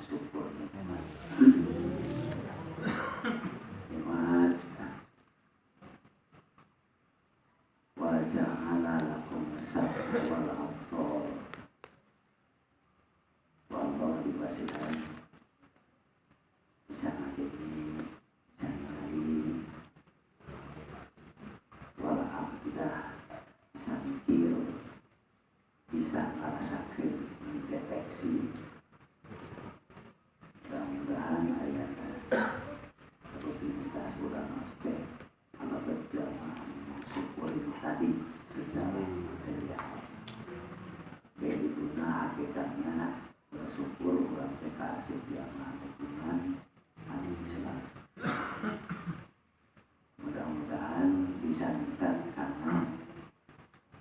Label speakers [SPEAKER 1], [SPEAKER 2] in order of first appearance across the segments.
[SPEAKER 1] syukur nikmat. Nikmat wa ja'ala lakum as-sam'a wal absar. Wallahu dibasiran bisa ngakini, bisa ngali, walau kita bisa mikir, bisa merasakan, mendeteksi. Mudah-mudahan ayat rutinitas ulang aspek anak berjamaah syukur itu tadi secara material. Jadi guna hakikatnya bersyukur orang kasih jamaah dukungan hari Islam. Mudah-mudahan bisa meningkat karena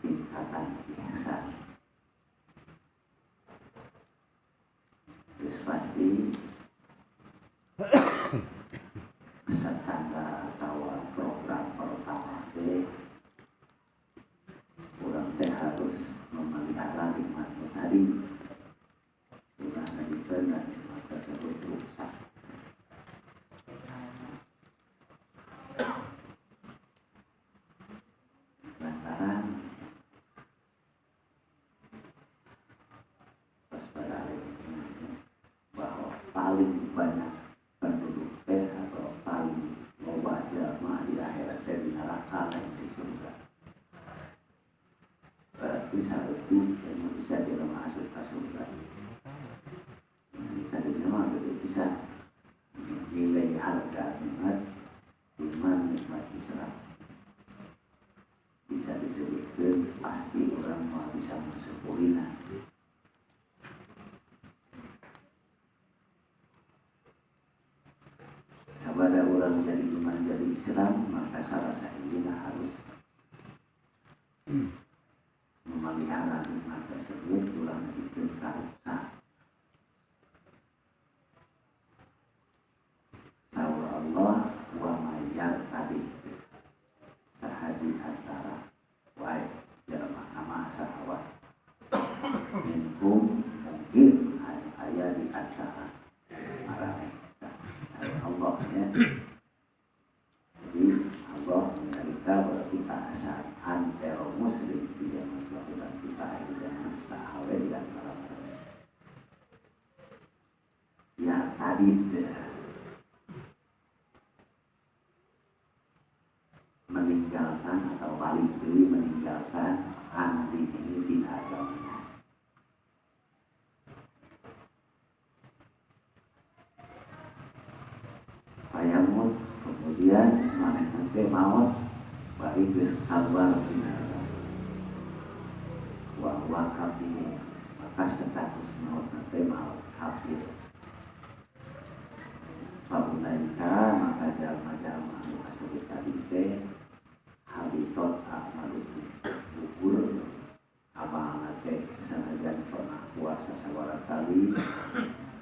[SPEAKER 1] tingkatan ihsan. Terus pasti setanda atau program pertama orang teh harus memelihara nikmatnya tadi. Sudah menjadikan dan nikmat tersebut rusak. Lantaran waspada bahwa paling banyak penduduk atau paling loba jamaah di akhirat saya di neraka lain di surga. Berarti seharusnya yang bisa masuk ke surga. Tadi memang bisa nilai harga nikmat iman nikmat Islam. Bisa disebutkan pasti orang mau bisa mensyukurinya. Sabada orang jadi iman jadi Islam, maka salah satunya harus memelihara nikmat tersebut ulang ditingkatkan. Saur Allah wa mayyar tadi sahadi antara wae dalam nama sahabat minkum mungkin ayat di antara marane Allah ya. Jadi Allah menceritakan bahwa kita asal antero muslim di zaman kelahiran kita di zaman sahabat dan para ya tadi meninggalkan atau balik diri meninggalkan anti ini tidak ada. Payamut kemudian mana nanti maut balik ke sabar benar wah kafir maka status maut nanti maut kafir. Pabulaika maka jalma-jalma asli tadi teh habitot amalukum gugur amal teh sanajan pernah puasa sabaraha kali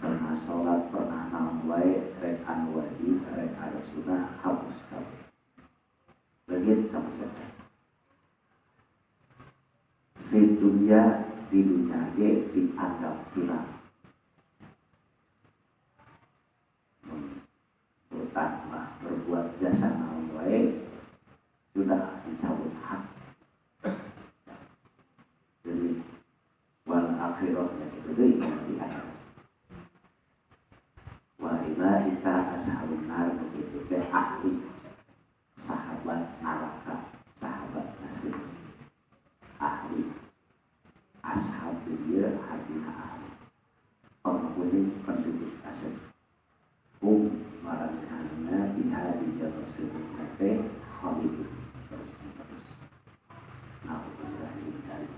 [SPEAKER 1] pernah sholat pernah naon wae rek anu wajib rek anu sunah hapus kabeh begitu sama saja di dunia ge dianggap hilang pertama berbuat jasa naon wae sudah dicabut hak. Jadi wal akhirahnya itu di akhirat. Wa ilaika ashabun nar begitu teh ahli sahabat neraka, sahabat nasib. Ahli ashab dia hadina ahli. Orang ini penduduk asli. Marahnya di jalur sebutnya Khalid terus. Aku berani dari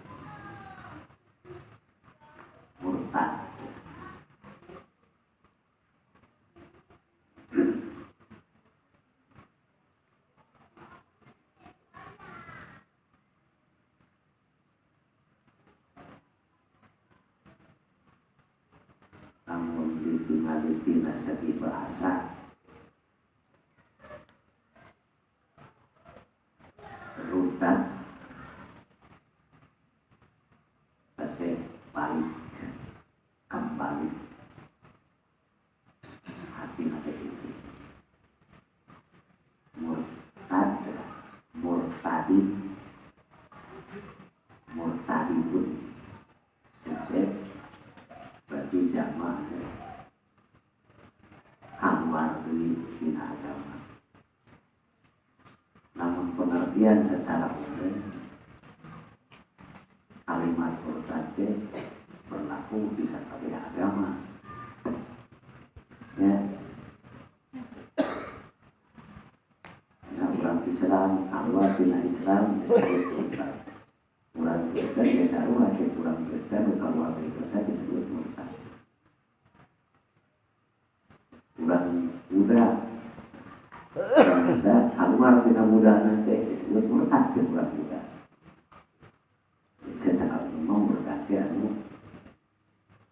[SPEAKER 1] murtad. Namun ditinggali segi bahasa rutan balik kembali jamaah keluar dari dina agama. Namun pengertian secara umum kalimat murtad berlaku bisa kabeh agama. Ya. Ya, orang Islam keluar dina Islam disebut murtad. Orang Kristen biasa aja orang Kristen keluar dari Kristen disebut murtad. Orang Buddha keluar dina Buddha nanti disebut murtad ke orang Buddha. Secara umum berarti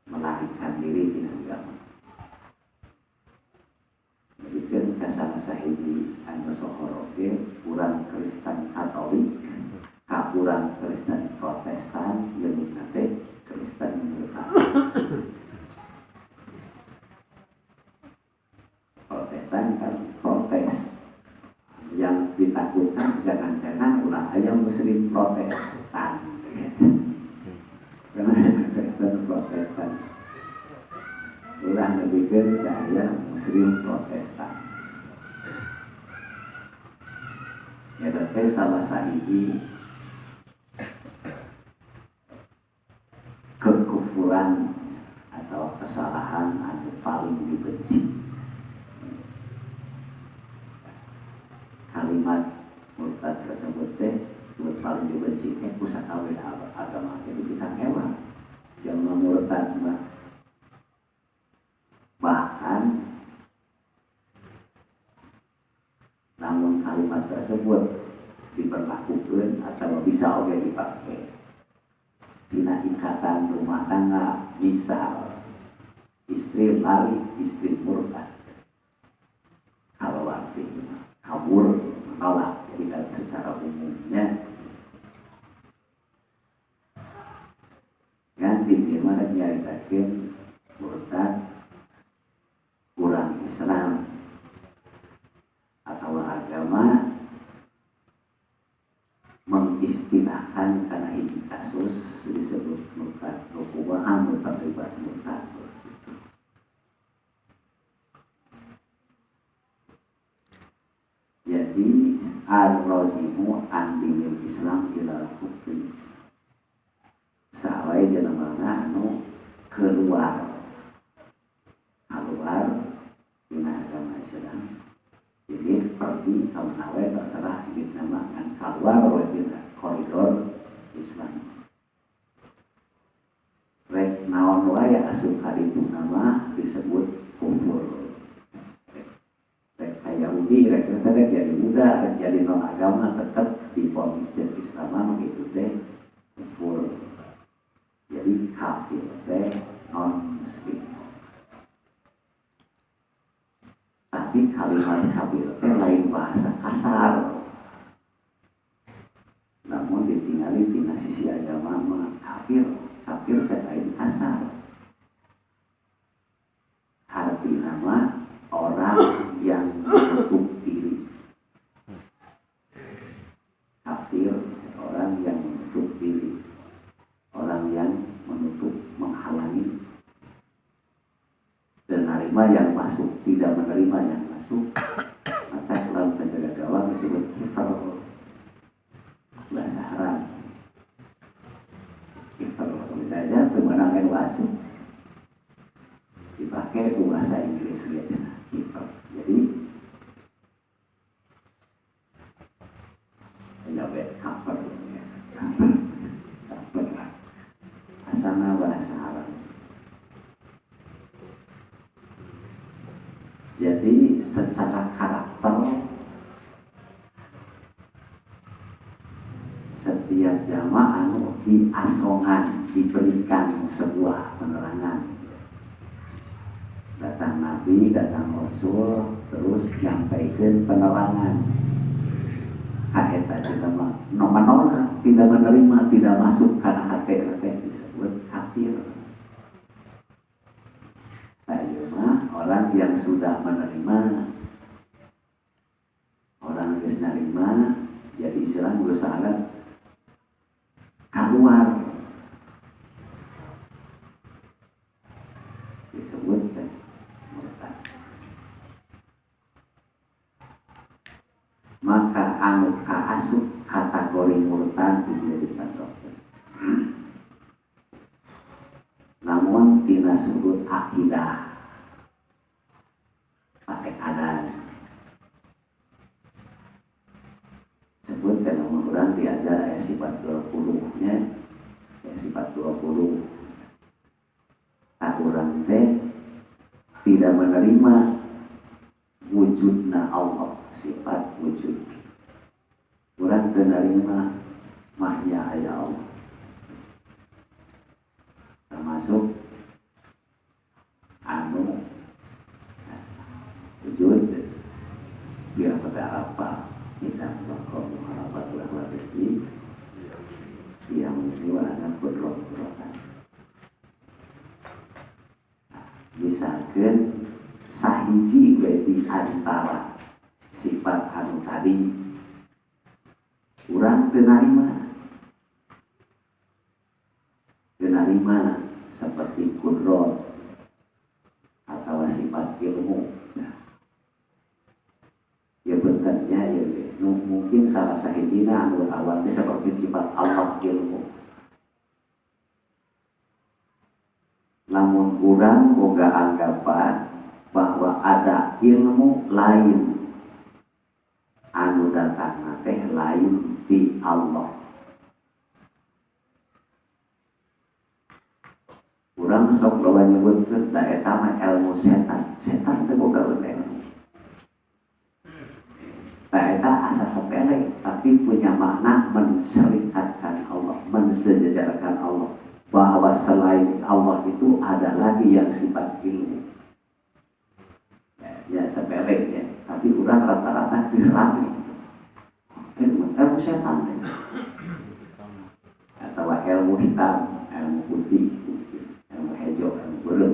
[SPEAKER 1] melarikan diri dina agama. Jadi kasana sahiji anu sohoroge urang Kristen Katolik, urang Kristen Protestan, jeung nate Kristen Lutheran. Protestan kan protes. Yang ditakutkan jangan-jangan ulah aya Muslim Protestan. Karena Kristen Protestan ulah lebihkeun ka aya Muslim Protestan. Ya teh salah sahiji kekufuran atau kesalahan anu paling dibenci. Kalimat murtad tersebut paling dibenci pusat awal agama jadi kita hewan yang memurtad bahkan namun kalimat tersebut diberlakukan atau bisa oke dipakai dina ikatan rumah tangga, misal istri lari, istri murtad kalau artinya kabur menolak. Jadi kalau secara umumnya kan dimana nyaritakeun murtad kurang Islam atau agama mengistilahkan karena ini kasus disebut murtad rukubahan murtad ribat murtad. Jadi ar-rajimu an dinil Islam ila kufri sawai jenengan anu keluar dina agama Islam. Jadi pergi tahun awal terserah dinamakan keluar dina koridor Islam. Rek naon wae asup ka ditu nama disebut kufur. Rek Yahudi rek jadi Buddha rek jadi non agama tetap diponis jeung Islam begitu teh kufur. Jadi kafir teh non muslim. Tapi kalimat kafir teh lain bahasa kasar. Namun ditinggali tina sisi agama mah kafir teh lain kasar. Arti nama orang yang menutup diri. Kafir orang yang menutup diri. Orang yang menutup, menghalangi dan menerima yang masuk, tidak menerima yang masuk. Maka dalam penjaga gawang disebut kifar bahasa Arab. Kifar misalnya kemenangan masuk dipakai bahasa Inggris saja kifar. Jadi penyebut kafir asana bahasa Arab. Jadi secara karakter setiap jamaah diasongan diberikan sebuah penerangan. Datang Nabi, datang Rasul, terus nyampaikan penerangan. Eta jelema menolak, tidak menerima, tidak masuk karena hati disebut kafir. Ayeuna orang yang sudah menerima, orang yang menerima, jadi Islam berusaha keluar. tina sudut akidah pakai adan sebut kalau orang diajar sifat 20 nya sifat 20 tak orang teh tidak menerima wujudna Allah sifat wujud orang menerima mahnya ayah Allah termasuk anu wujud dia pada apa kita bakal mengharapkan Allah Gusti yang menyuarakan kodrat-kodratan misalkan sahiji di antara sifat anu tadi urang tenarima seperti kudrot atau sifat ilmu. Nah, ya benarnya ya mungkin salah sahijina anu awalnya seperti sifat Allah ilmu. Namun urang boga anggapan bahwa ada ilmu lain anu datang teh lain di Allah. Urang sok bawa nyebutkeun da eta mah ilmu setan. Setan teh boga ilmu. Da eta asa sepele tapi punya makna menserikatkan Allah, mensejajarkan Allah. Bahwa selain Allah itu ada lagi yang sifat ilmu. Ya sepele ya, tapi urang rata-rata diserang ilmu setan atau ilmu hitam, ilmu putih, ilmu hijau, ilmu biru.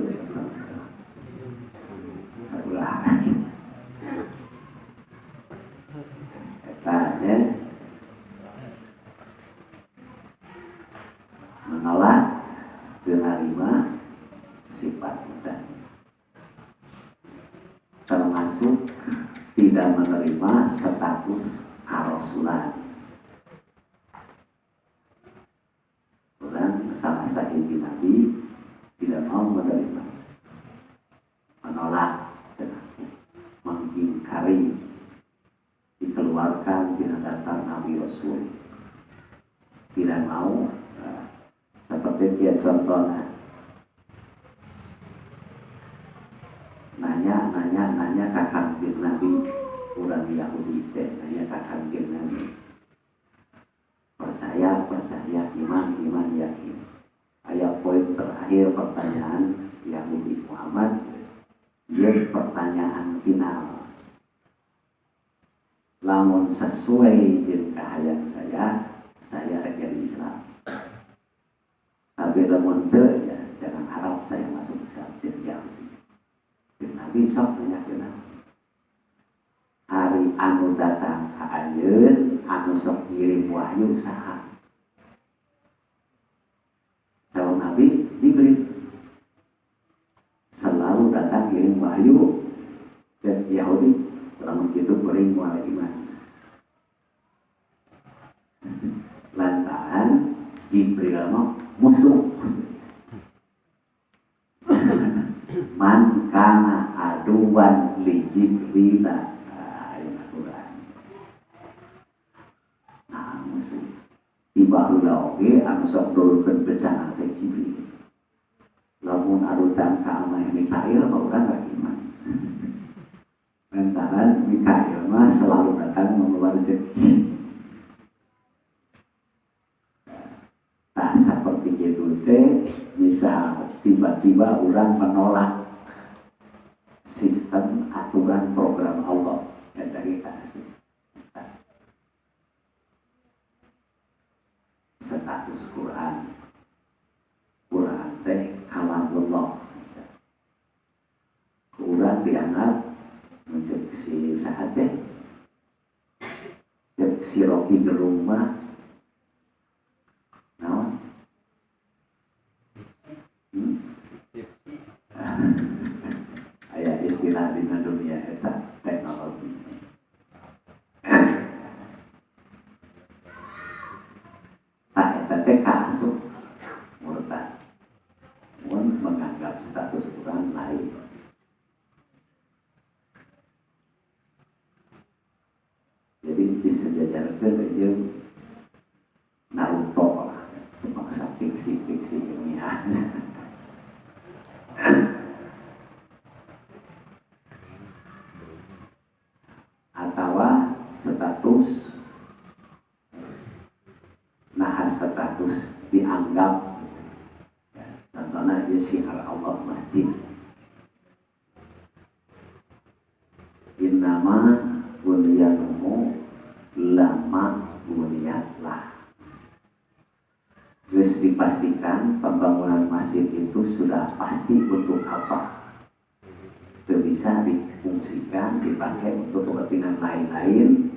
[SPEAKER 1] Ulah. Katanya menolak menerima sifat kita, termasuk tidak menerima status karasulan. Dan salah satu Nabi tidak mau menerima, menolak, mengingkari, dikeluarkan tidak datang Nabi Rasul, tidak mau. Seperti dia contohnya nanya kakak Nabi orang Yahudi nanya kakak Nabi percaya iman yakin. Ayat poin terakhir pertanyaan Yahudi Muhammad dia pertanyaan final. Lamun sesuai dengan keahlian saya jadi Islam. Tapi lamun teu ya jangan harap saya masuk Islam jadi Yahudi. Nabi sok nanya kenapa? Hari anu datang ka ayeun anu sok ngirim wahyu saha? Sahabat Nabi Jibril selalu datang ngirim wahyu dan Yahudi lamun kitu beuring moal iman. Lantaran Jibril mah musuh. Man kana aduan li Jibril. Nah, musuh. Tiba heula oge anu sok nurunkeun bencana teh Jibril. Lamun arutan ka Mikail mah urang gak iman. Lantaran Mikail mah selalu datang membawa rezeki. Nah, seperti itu teh bisa tiba-tiba orang menolak sistem aturan program Allah yang dari kasih status Quran teh kalamullah. Quran dianggap menjadi si saat teh si Rocky di rumah. Aya istilah di dunia eta teknologi. Tak eta teh kaasup murtad. Mun menganggap status orang lain. Jadi disejajarkan aja Naruto lah, maksa fiksi-fiksi ilmiah. Atau status status dianggap ya, contohnya dia syiar Allah masjid innama bunyanuhu lama bunyatlah. Terus dipastikan pembangunan masjid itu sudah pasti untuk apa, itu bisa difungsikan dipakai untuk kepentingan lain-lain,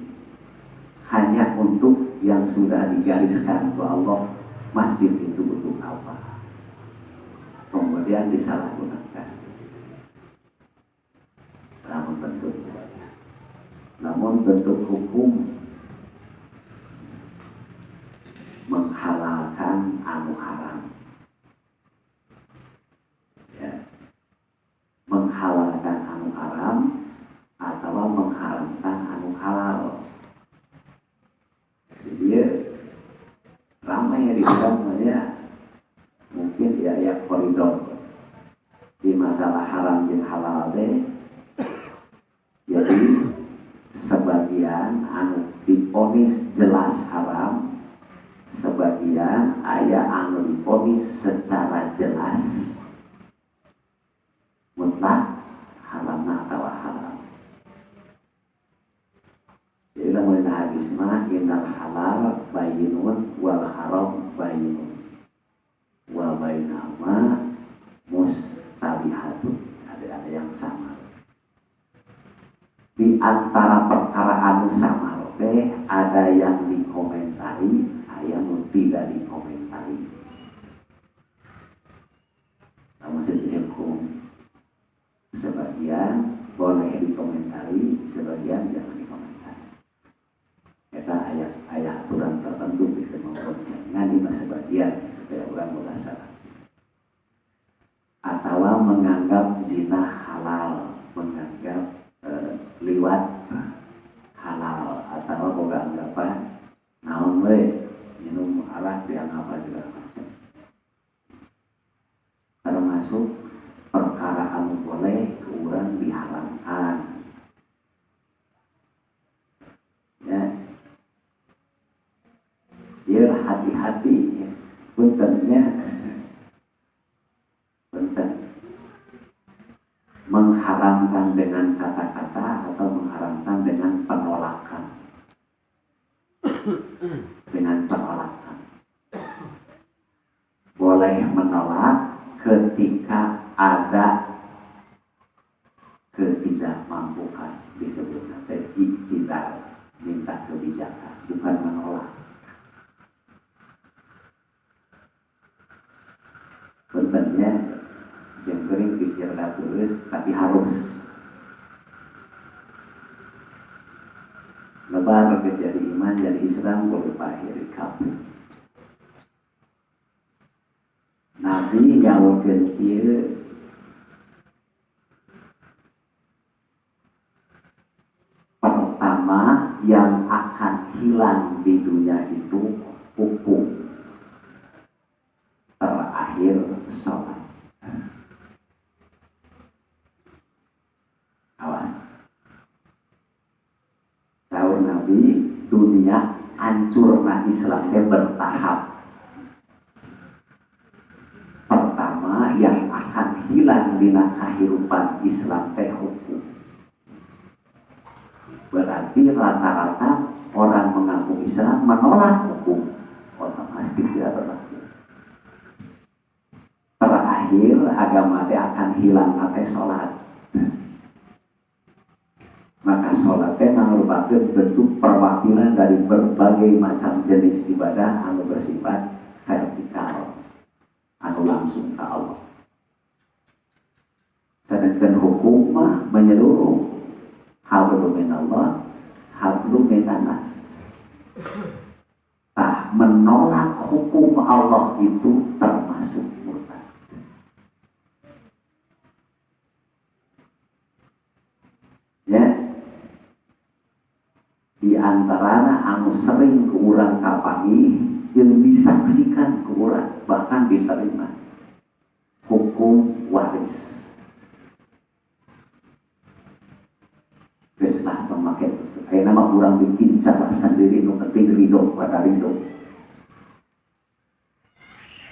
[SPEAKER 1] hanya untuk yang sudah digariskan oleh Allah masjid itu untuk apa, kemudian disalahgunakan. Namun bentuk hukum menghalalkan anu haram, ya, menghalalkan anu haram atau mengharamkan anu halal. Jadi ramai di dalamnya mungkin ya koridor di masalah haram dan halal deh. Jadi sebagian anu diponis jelas haram, sebagian aya anu diponis secara jelas mutlak haram atau halal. Jadi lamun hadis mah innal halal bayyinun wal haram bayyinun wa bainahuma mustabihatun. Ada yang sama. Di antara perkara anu sama ada yang dikomentari, ada yang tidak dikomentari. Namun sejenis hukum sebagian boleh dikomentari, sebagian jangan dikomentari. Kita ayat aturan tertentu bisa mengkonsenkan di sebagian supaya orang merasakan. Atau menganggap zina halal, menganggap liwat halal, atau boga anggapan naon we minum arak dianggap segala macam. Termasuk perkara anu boleh kurang diharamkan. Ya, ya hati-hati ya. Puntennya punten mengharamkan dengan kata-kata atau mengharamkan dengan penolakan. Dengan penolakan. Boleh menolak ketika ada ketidakmampuan, disebut iktidar, minta kebijakan, bukan menolak. Sebenarnya yang kering disiarkan terus, tapi harus lebar jadi iman, jadi Islam, berupa akhir kabur. Nabi nyawurkeun kieu pertama yang akan hilang di dunia itu hukum, terakhir sholat. Awas, sahur Nabi, dunia hancurna Islamnya bertahap. Pertama yang akan hilang dina kehidupan Islam teh hukum. Berarti rata-rata orang mengaku Islam menolak hukum, otomatis tidak berlaku. Terakhir agama teh akan hilang pakai sholat. Maka sholat teh merupakan bentuk perwakilan dari berbagai macam jenis ibadah anu bersifat vertikal, anu langsung ke Allah. Sedangkan hukum mah menyeluruh, hablum minallah, hablum minanas. Nah, menolak hukum Allah itu termasuk murtad. sering ke urang kapangi yang disaksikan ke urang bahkan diterima hukum waris. Beslah memakai kayak nama kurang bikin cara sendiri nu penting ridho pada ridho.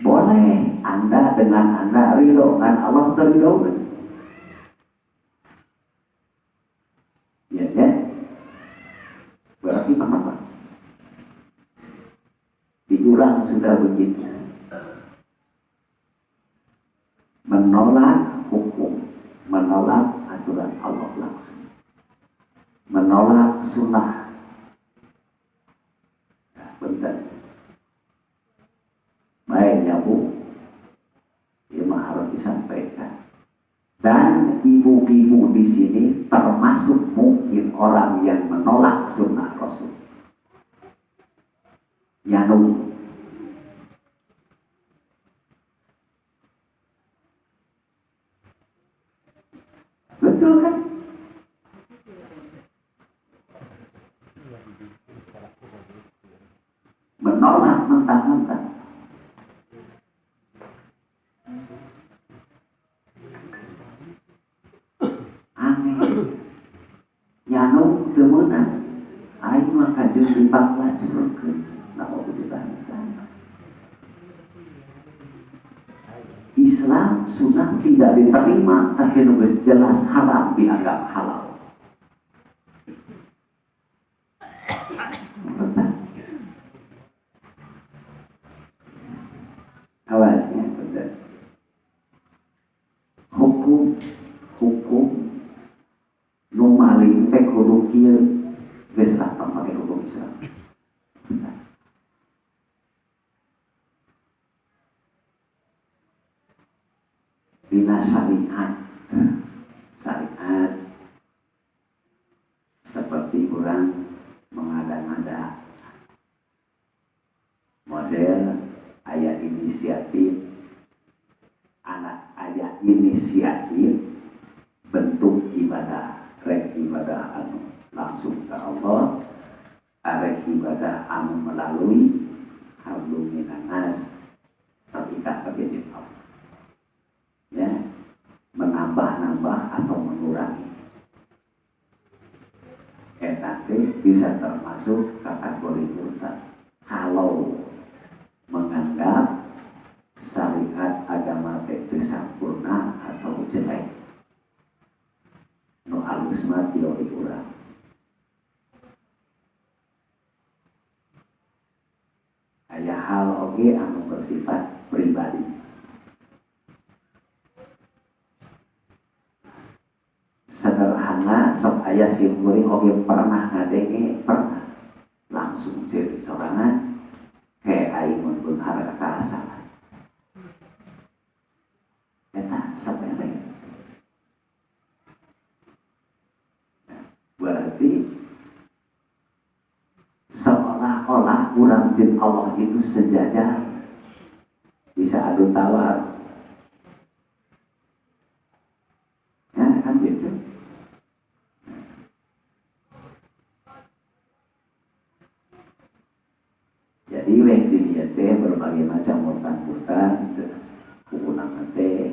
[SPEAKER 1] Boleh Anda dengan Anda ridho kan Allah ridho. Ya, ya. Berarti apa? Diurang sudah begitu. Menolak hukum, menolak aturan Allah langsung. Menolak sunnah. Nah, bentar. Baik ya Bu, ini harus disampaikan. Dan ibu-ibu di sini termasuk mungkin orang yang menolak sunnah Rasul. Yanu. Betul kan? Menolak mentang-mentang. Aneh. Yanu temenan. Aing maka jeung dipanglah curugkeun. Napa dibantu. Islam sunnah tidak diterima tapi nugas jelas haram dianggap halal. Awasnya betul. Hukum nu maling teh kudu kieu geus lah pamakai hukum Islam. Dina syariat seperti orang mengada-ngada model ayat inisiatif anak ayat inisiatif bentuk ibadah rek ibadah anu langsung ke Allah rek ibadah anu melalui hablum minan nas terikat kepada Allah ya, menambah-nambah atau mengurangi. Tapi bisa termasuk kategori murtad kalau menganggap syariat agama itu sempurna atau jelek. Nu halus mah teori urang. Aya hal oge anu bersifat pribadi. Sederhana sok aya simkuring oge pernah ngadenge pernah langsung jadi sorangan kayak aing mun harga karasalan eta sapere berarti seolah-olah urang jeung Allah itu sejajar bisa adu tawar ya kan gitu. Jadi leh dilihat teh berbagai macam murtad-murtad kegunaan teh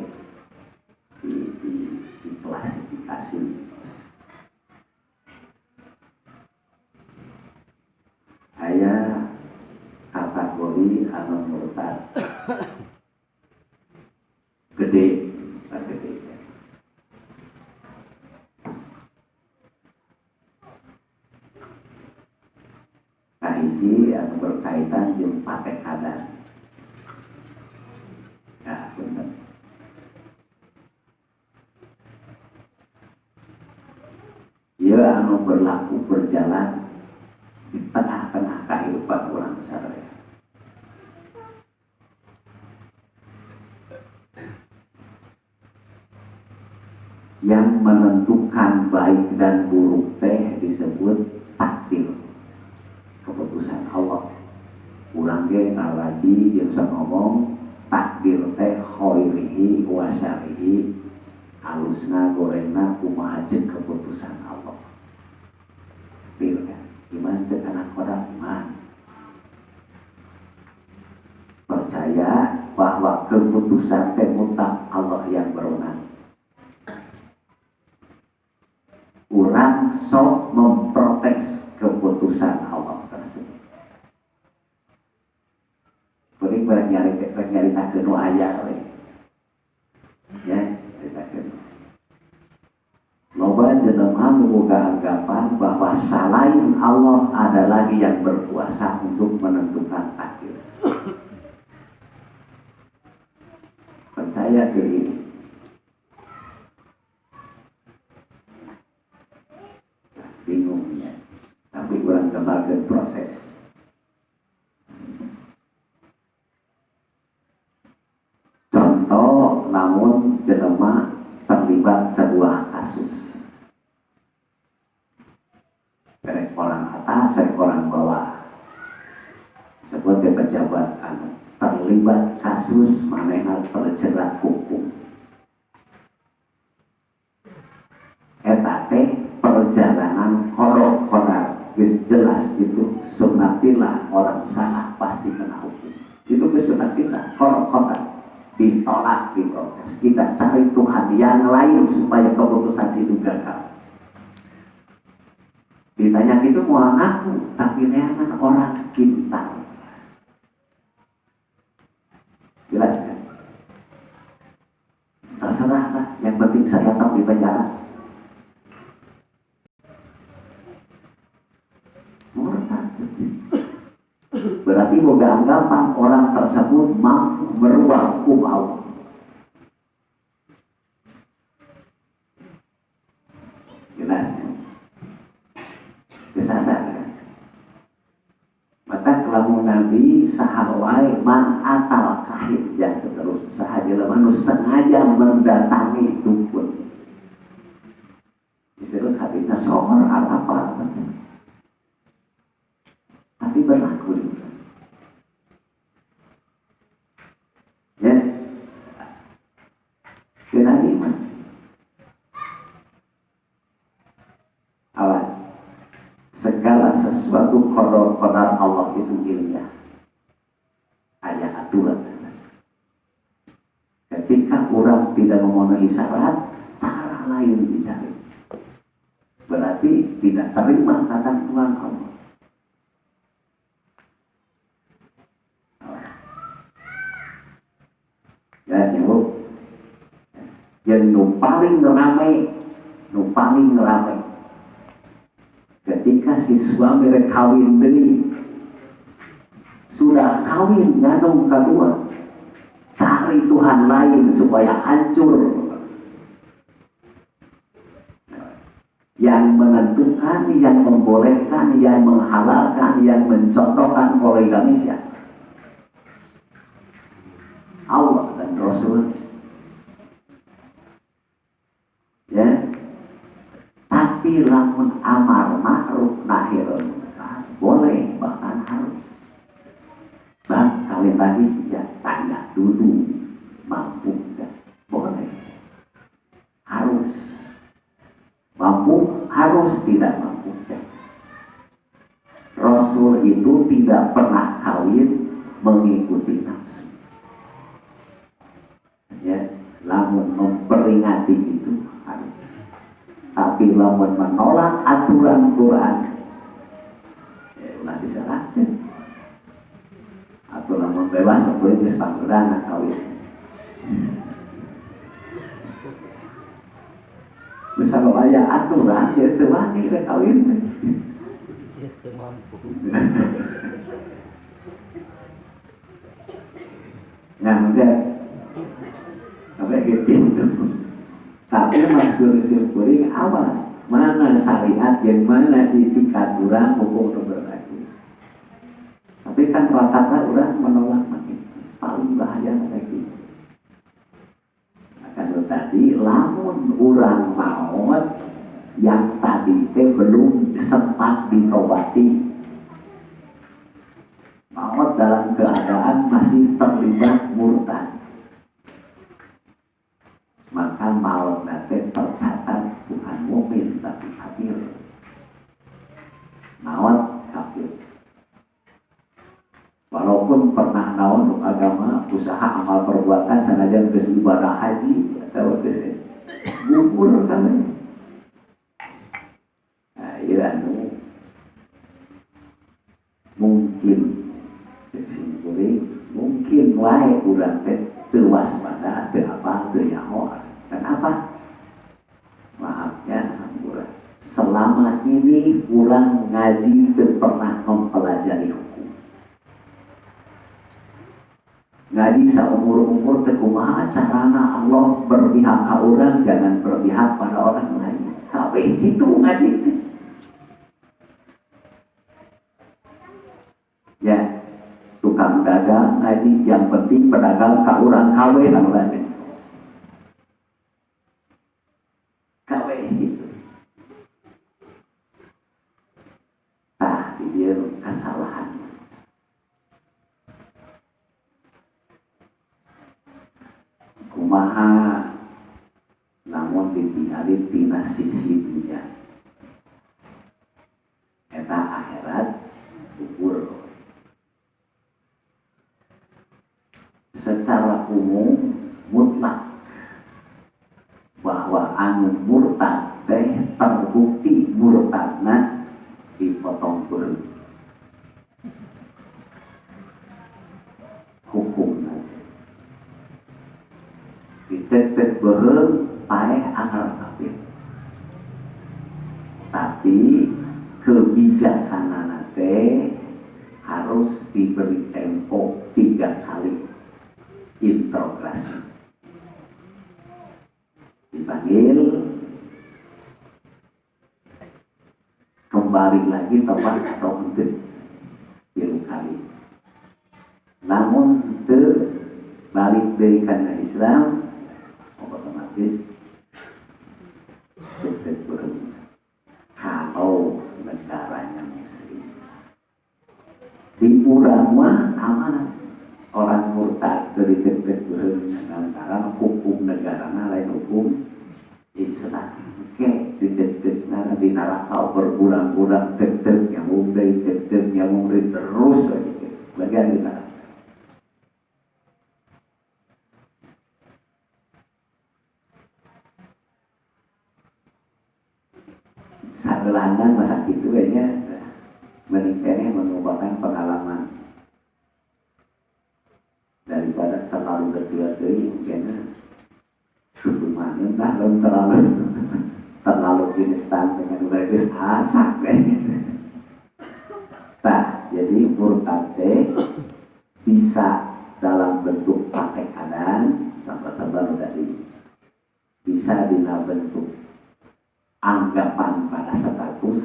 [SPEAKER 1] diklasifikasi. Aya kategori anu murtad gede. Hiji yang berkaitan dengan pakai adat. Ya benar. Ia anu berlaku berjalan di tengah-tengah kehidupan orang sadaya. Yang menentukan baik dan buruk teh disebut takdir. Keputusan Allah. Urang ge ngalaji jeung ngomong takdir teh khairihi wa syarrihi halusna gorengna kumaha jeung keputusan Allah. Takdir kan. Iman teu kana kodam iman. Percaya bahwa keputusan teh mutlak Allah yang berwenang. Urang sok memprotes keputusan Allah tersebut. Kuring barang nyari tak kenu ayat we. Ya, kita kenu. Loba jelema boga anggapan bahwa selain Allah ada lagi yang berkuasa untuk menentukan takdir. Percaya ke ini. Bingungnya. Tapi kurang kembali proses. Contoh, namun jelema terlibat sebuah kasus. Serek orang atas, serek orang bawah. Sebagai pejabat terlibat kasus manehna terjerat hukum. Eta teh perjalanan korok-korar, jelas itu sunnatillah, orang salah pasti kena hukum. Itu kesunnatillah, korok-korar. Ditolak, diprotes. Kita cari Tuhan yang lain supaya keputusan itu gagal. Ditanya gitu mau ngaku, tapi neangan orang pintar. Jelas kan? Terserah lah, yang penting saya tahu di penjara. Murtad. Berarti boga anggapan orang tersebut mampu merubah hukum Allah. Jelas kan? Kesadaran. Maka kelamu Nabi sahawai man atal kahit dan seterusnya sahaja manusia sengaja mendatangi dukun. Terus hadisnya sohor apa? Tapi berlaku juga. Ya, kena iman. Awas, segala sesuatu qadar Allah itu ilmiah. Ada aturan. Ketika orang tidak memenuhi syarat, cara lain dicari. Berarti tidak terima kata Tuhan Allah. Jelas ya, Bu? Yang paling ramai ketika si suami kawin deui sudah kawin nyandung kedua, cari Tuhan lain supaya hancur. Yang menentukan, yang membolehkan, yang menghalalkan, yang mencontohkan poligami siapa? Allah dan Rasul. Ya. Tapi lamun amar ma'ruf nahi munkar boleh, bahkan harus. Bang, kali tadi ya tanya dulu mampu enggak? Boleh. Harus. Mampu, harus, tidak mampu. Rasul itu tidak pernah kawin mengikuti nafsu. Ya, lamun memperingati itu harus. Tapi lamun menolak aturan Quran, ya ulah disalahkan. Atau lamun bebas, boleh disepangguran kawin. Bisa lo ayah aturan, ya itu wani kawin.
[SPEAKER 2] Itu mampu.
[SPEAKER 1] Nah, enggak. Sampai gitu. Tapi maksud kuring awas. Mana syariat yang mana itikat orang hukum itu berlaku. Tapi kan rata-rata orang menolak makin paling bahaya lagi. Akan tadi lamun orang maut yang tadi belum sempat ditobati, maut dalam keadaan masih terlibat murtad, maka maut nanti tercatat bukan mukmin tapi kafir. Maut usaha amal perbuatan sanajan geus ibadah haji atau geus gugur kami. Nah, ieu anu mungkin mungkin wae urang teh teu waspada, teu apa, teu nyaho. Kenapa? Maafnya hampura. Selama ini urang ngaji teu pernah mempelajari hukum. Ngaji saumur-umur teh kumaha carana Allah berpihak ka urang, jangan berpihak pada orang lain. Tapi itu ngaji teh. Ya, tukang dagang ngaji, yang penting pedagang ka urang kawe Allah. Kawe itu. Tah, dia kesalahan. Kumaha namun ditinggali tina sisi dunia. Eta akhirat kubur. Secara umum mutlak bahwa anu murtad teh terbukti murtadna dipotong beureuh. Hukumna ditetek beureuh paeh anggar kafir. Tapi kebijaksanaan teh harus diberi tempo 3 kali introgasi. Dipanggil, kembali lagi tepat atau enggak 3 kali. Namun balik dari karena Islam otomatis tetap kalau negaranya muslim. Di urang mah amanah. Orang murtad dari tetap antara hukum negaranya lain hukum Islam. Oke, di tetap di neraka berbulan-bulan tetap nyamuk dari terus lagi. Bagian di neraka. Sagelangan masa itu kayaknya menikahnya merupakan pengalaman daripada terlalu detil-detil mungkin hubungannya nah terlalu instan dengan bagus asak kayaknya. Nah, jadi murtad bisa dalam bentuk pakai kanan sabar-sabar tadi, bisa dalam bentuk anggapan pada status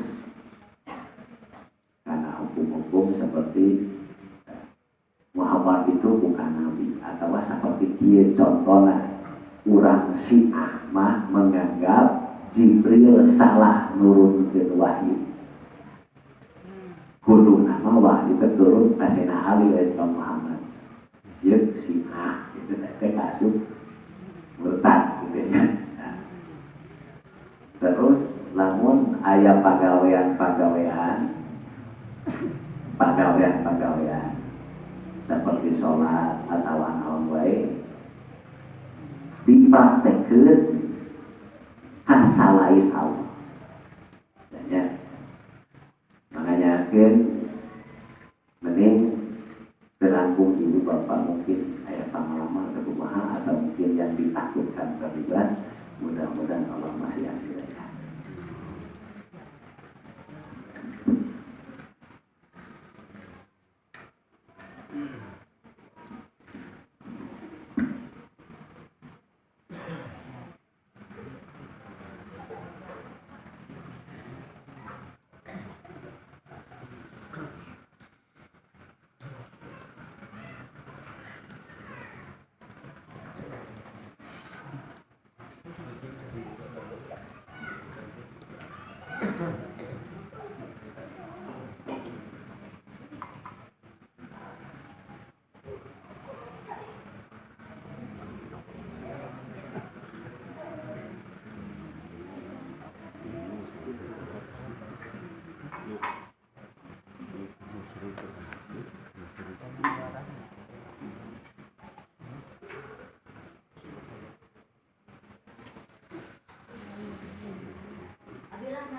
[SPEAKER 1] karena hukum-hukum seperti Muhammad itu bukan nabi atau seperti dia contohnya urang Syiah mah menganggap Jibril salah nurunkeun wahyu. Kudu nama wahyu teh turun ka Sayyidina Ali lain Muhammad. Ieu Syiah itu teh kasus murtad gitu ya. Terus lamun aya pagawean seperti sholat atau naon wae dipraktekeun kasalain Allah. Ya. Makanya mending terangkum ibu bapak mungkin aya pengalaman ke kumaha atau mungkin yang ditakutkan terlibat. Mudah-mudahan Allah masih adil ya.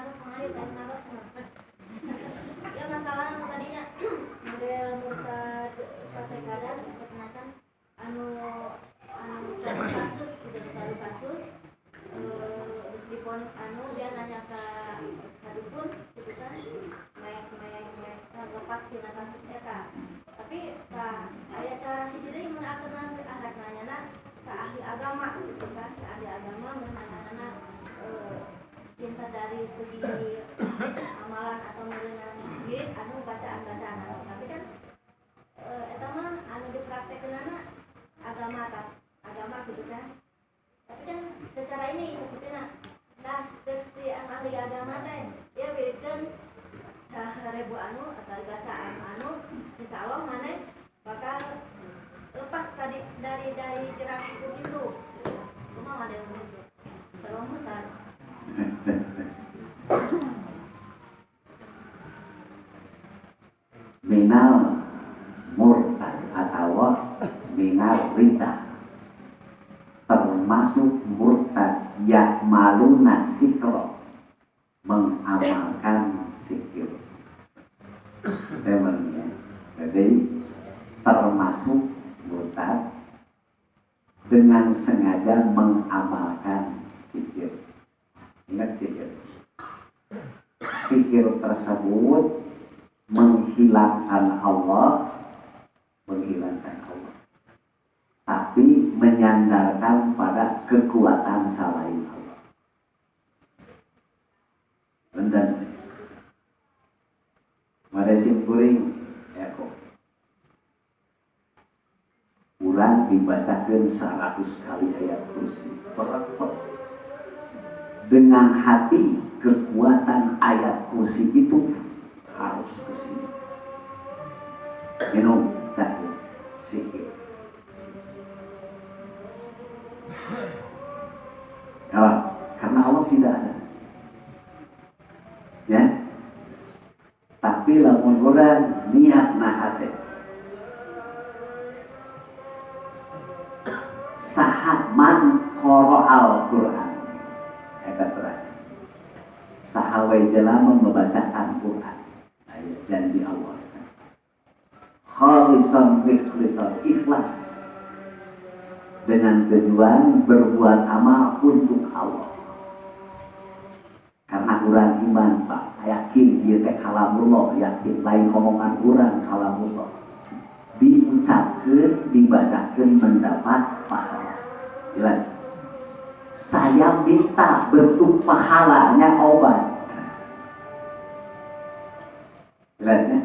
[SPEAKER 3] naros mengalir dan naros ya masalahnya tadinya model murtad partai keadaan perkenalkan anu kasus gitu kasus terus diponis dia nanya ke dukun gitu kan mayat lepas tina kasus eta tapi aya cara hiji deui mun aturna adat nanyana ka ahli agama gitu kan ka ahli agama mun nanyana cinta dari segi amalan atau merenang diri anu bacaan tapi kan eta mah anu dipraktekeunana agama gitu kan tapi kan secara ini sepertinya nah si ahli agama teh dia berikan ribu anu atau bacaan anu insya Allah mana bakal lepas tadi dari jerat hukum itu cuma ada yang begitu seromutan
[SPEAKER 1] minal murtad atau minal rita termasuk murtad yang malu nasikro mengamalkan sikir temennya jadi termasuk murtad dengan sengaja mengamalkan sikir. Ingat sikir tersebut menghilangkan Allah tapi menyandarkan pada kekuatan selain Allah. Benar. Mari simpuring ya kok. Urang dibacakan 100 kali ayat kursi. Dengan hati kekuatan ayat kursi itu harus ke sini. Minum cahaya sikit. Ya, karena Allah tidak ada. Ya. Tapi lamun orang niat hati. Sahaman qara al-Qur'an. Eta terakhir. Sahawai jalama membacakan Quran. Ayat janji Allah. Khalisan ikhlas dengan tujuan berbuat amal untuk Allah. Karena urang iman Pak, yakin dia teh kalamullah, yakin lain omongan urang kalamullah. Diucapkan, dibacakan mendapat pahala. Jelas. Saya minta bentuk pahalanya obat. Jelasnya?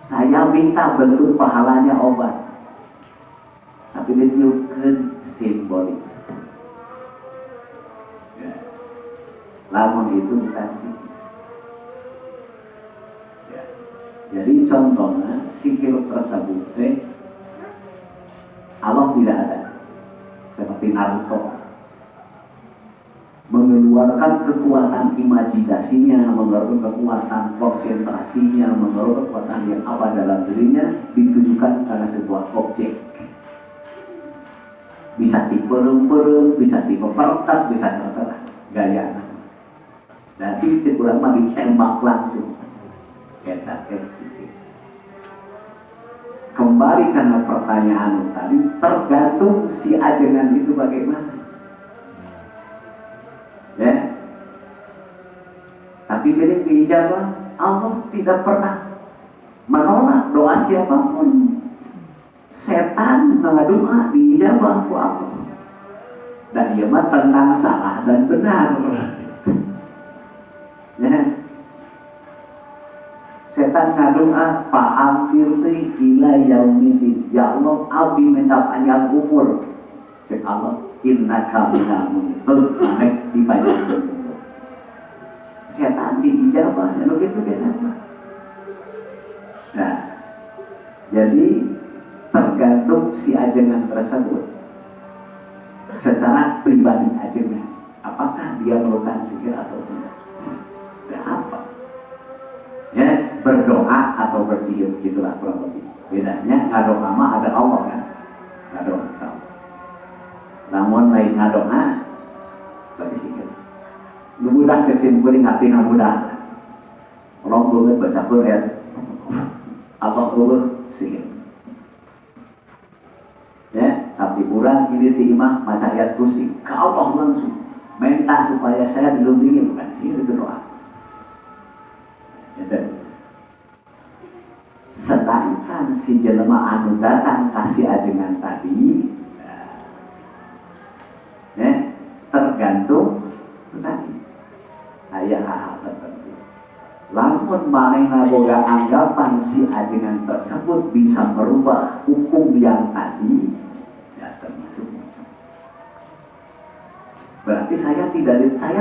[SPEAKER 1] Saya minta bentuk pahalanya obat. Tapi ditiupkan simbolis. Ya. Lamun itu bukan sikir. Ya. Jadi contohnya sikir tersebut Allah tidak ada. Seperti Naruto. Mengeluarkan kekuatan imajinasinya, mengeluarkan kekuatan konsentrasinya, mengeluarkan kekuatan yang apa dalam dirinya ditujukan pada sebuah objek. Bisa diperung-perung, bisa dipertak, bisa terserah gaya. Nanti sekurang mah ditembak langsung. Kita kasih. Kembali karena pertanyaan tadi, tergantung si ajengan itu bagaimana. Ya. Tapi jadi diijabah, Allah tidak pernah menolak doa siapapun. Setan doa diijabah ku Allah. Dan dia mah tentang salah dan benar. Ya. Setan ngadoa fa'am firti ila yaumidin. Ya Allah, abdi minta panjang umur. Cek Allah, innaka minamun naik dipanjang umur. Setan diijabah, lalu gitu biasa. Nah, jadi tergantung si ajengan tersebut secara pribadi ajengan. Apakah dia melakukan sikir atau tidak? Dan apa? Ya, berdoa atau bersihir, gitulah kurang lebih. Bedanya ngadoa mah ada Allah kan? Ngadoa Allah. Namun lain ngadoa bagi sikir. Mudah kesimpulan sim kuring hati mudah. Orang banget baca Quran. Apa kuring sih? Ya, tapi kurang ini di imam baca ayat kursi. Ke Allah langsung minta supaya saya dilindungi, bukan sih itu doa. Ya, sedangkan si jelema anu datang kasih ajengan tadi, ya, tergantung tadi aya hal tertentu. Lamun manehna boga anggapan si ajengan tersebut bisa merubah hukum yang tadi, ya termasuk. Berarti saya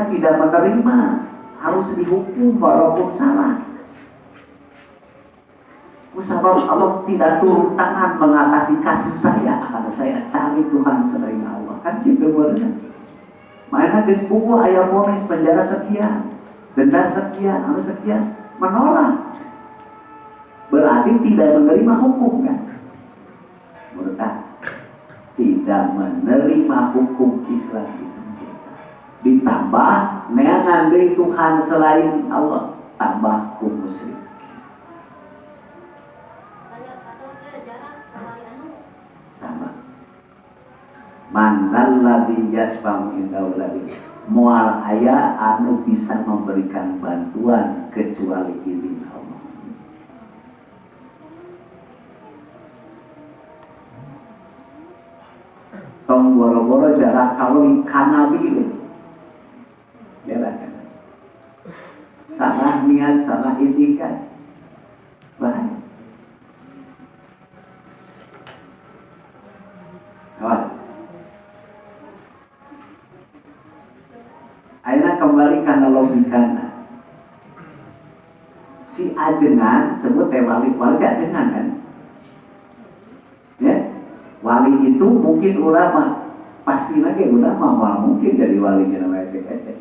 [SPEAKER 1] tidak menerima, harus dihukum walaupun salah. Sebab Allah tidak turun tangan mengatasi kasus saya, karena saya cari Tuhan selain Allah. Kan gitu boleh. Mainan di buku ayat ponis penjara sekian, denda sekian, harus sekian, menolak. Berarti tidak menerima hukum kan? Menurut tidak menerima hukum Islam itu. Ditambah neangan dari Tuhan selain Allah, tambah hukum musyrik. Sama. Mandal ladzi yasfa'u indahu ladzi. Moal aya anu bisa memberikan bantuan kecuali izin Allah. Tong boro-boro jarak kawin kanabil. Ya kan. Salah niat, salah itikat. Bahaya. Akhirnya kembali karena logikana. Si ajengan sebut wali ajengan kan? Ya, wali itu mungkin ulama, pasti lagi ulama, malah mungkin jadi walinya namanya cek.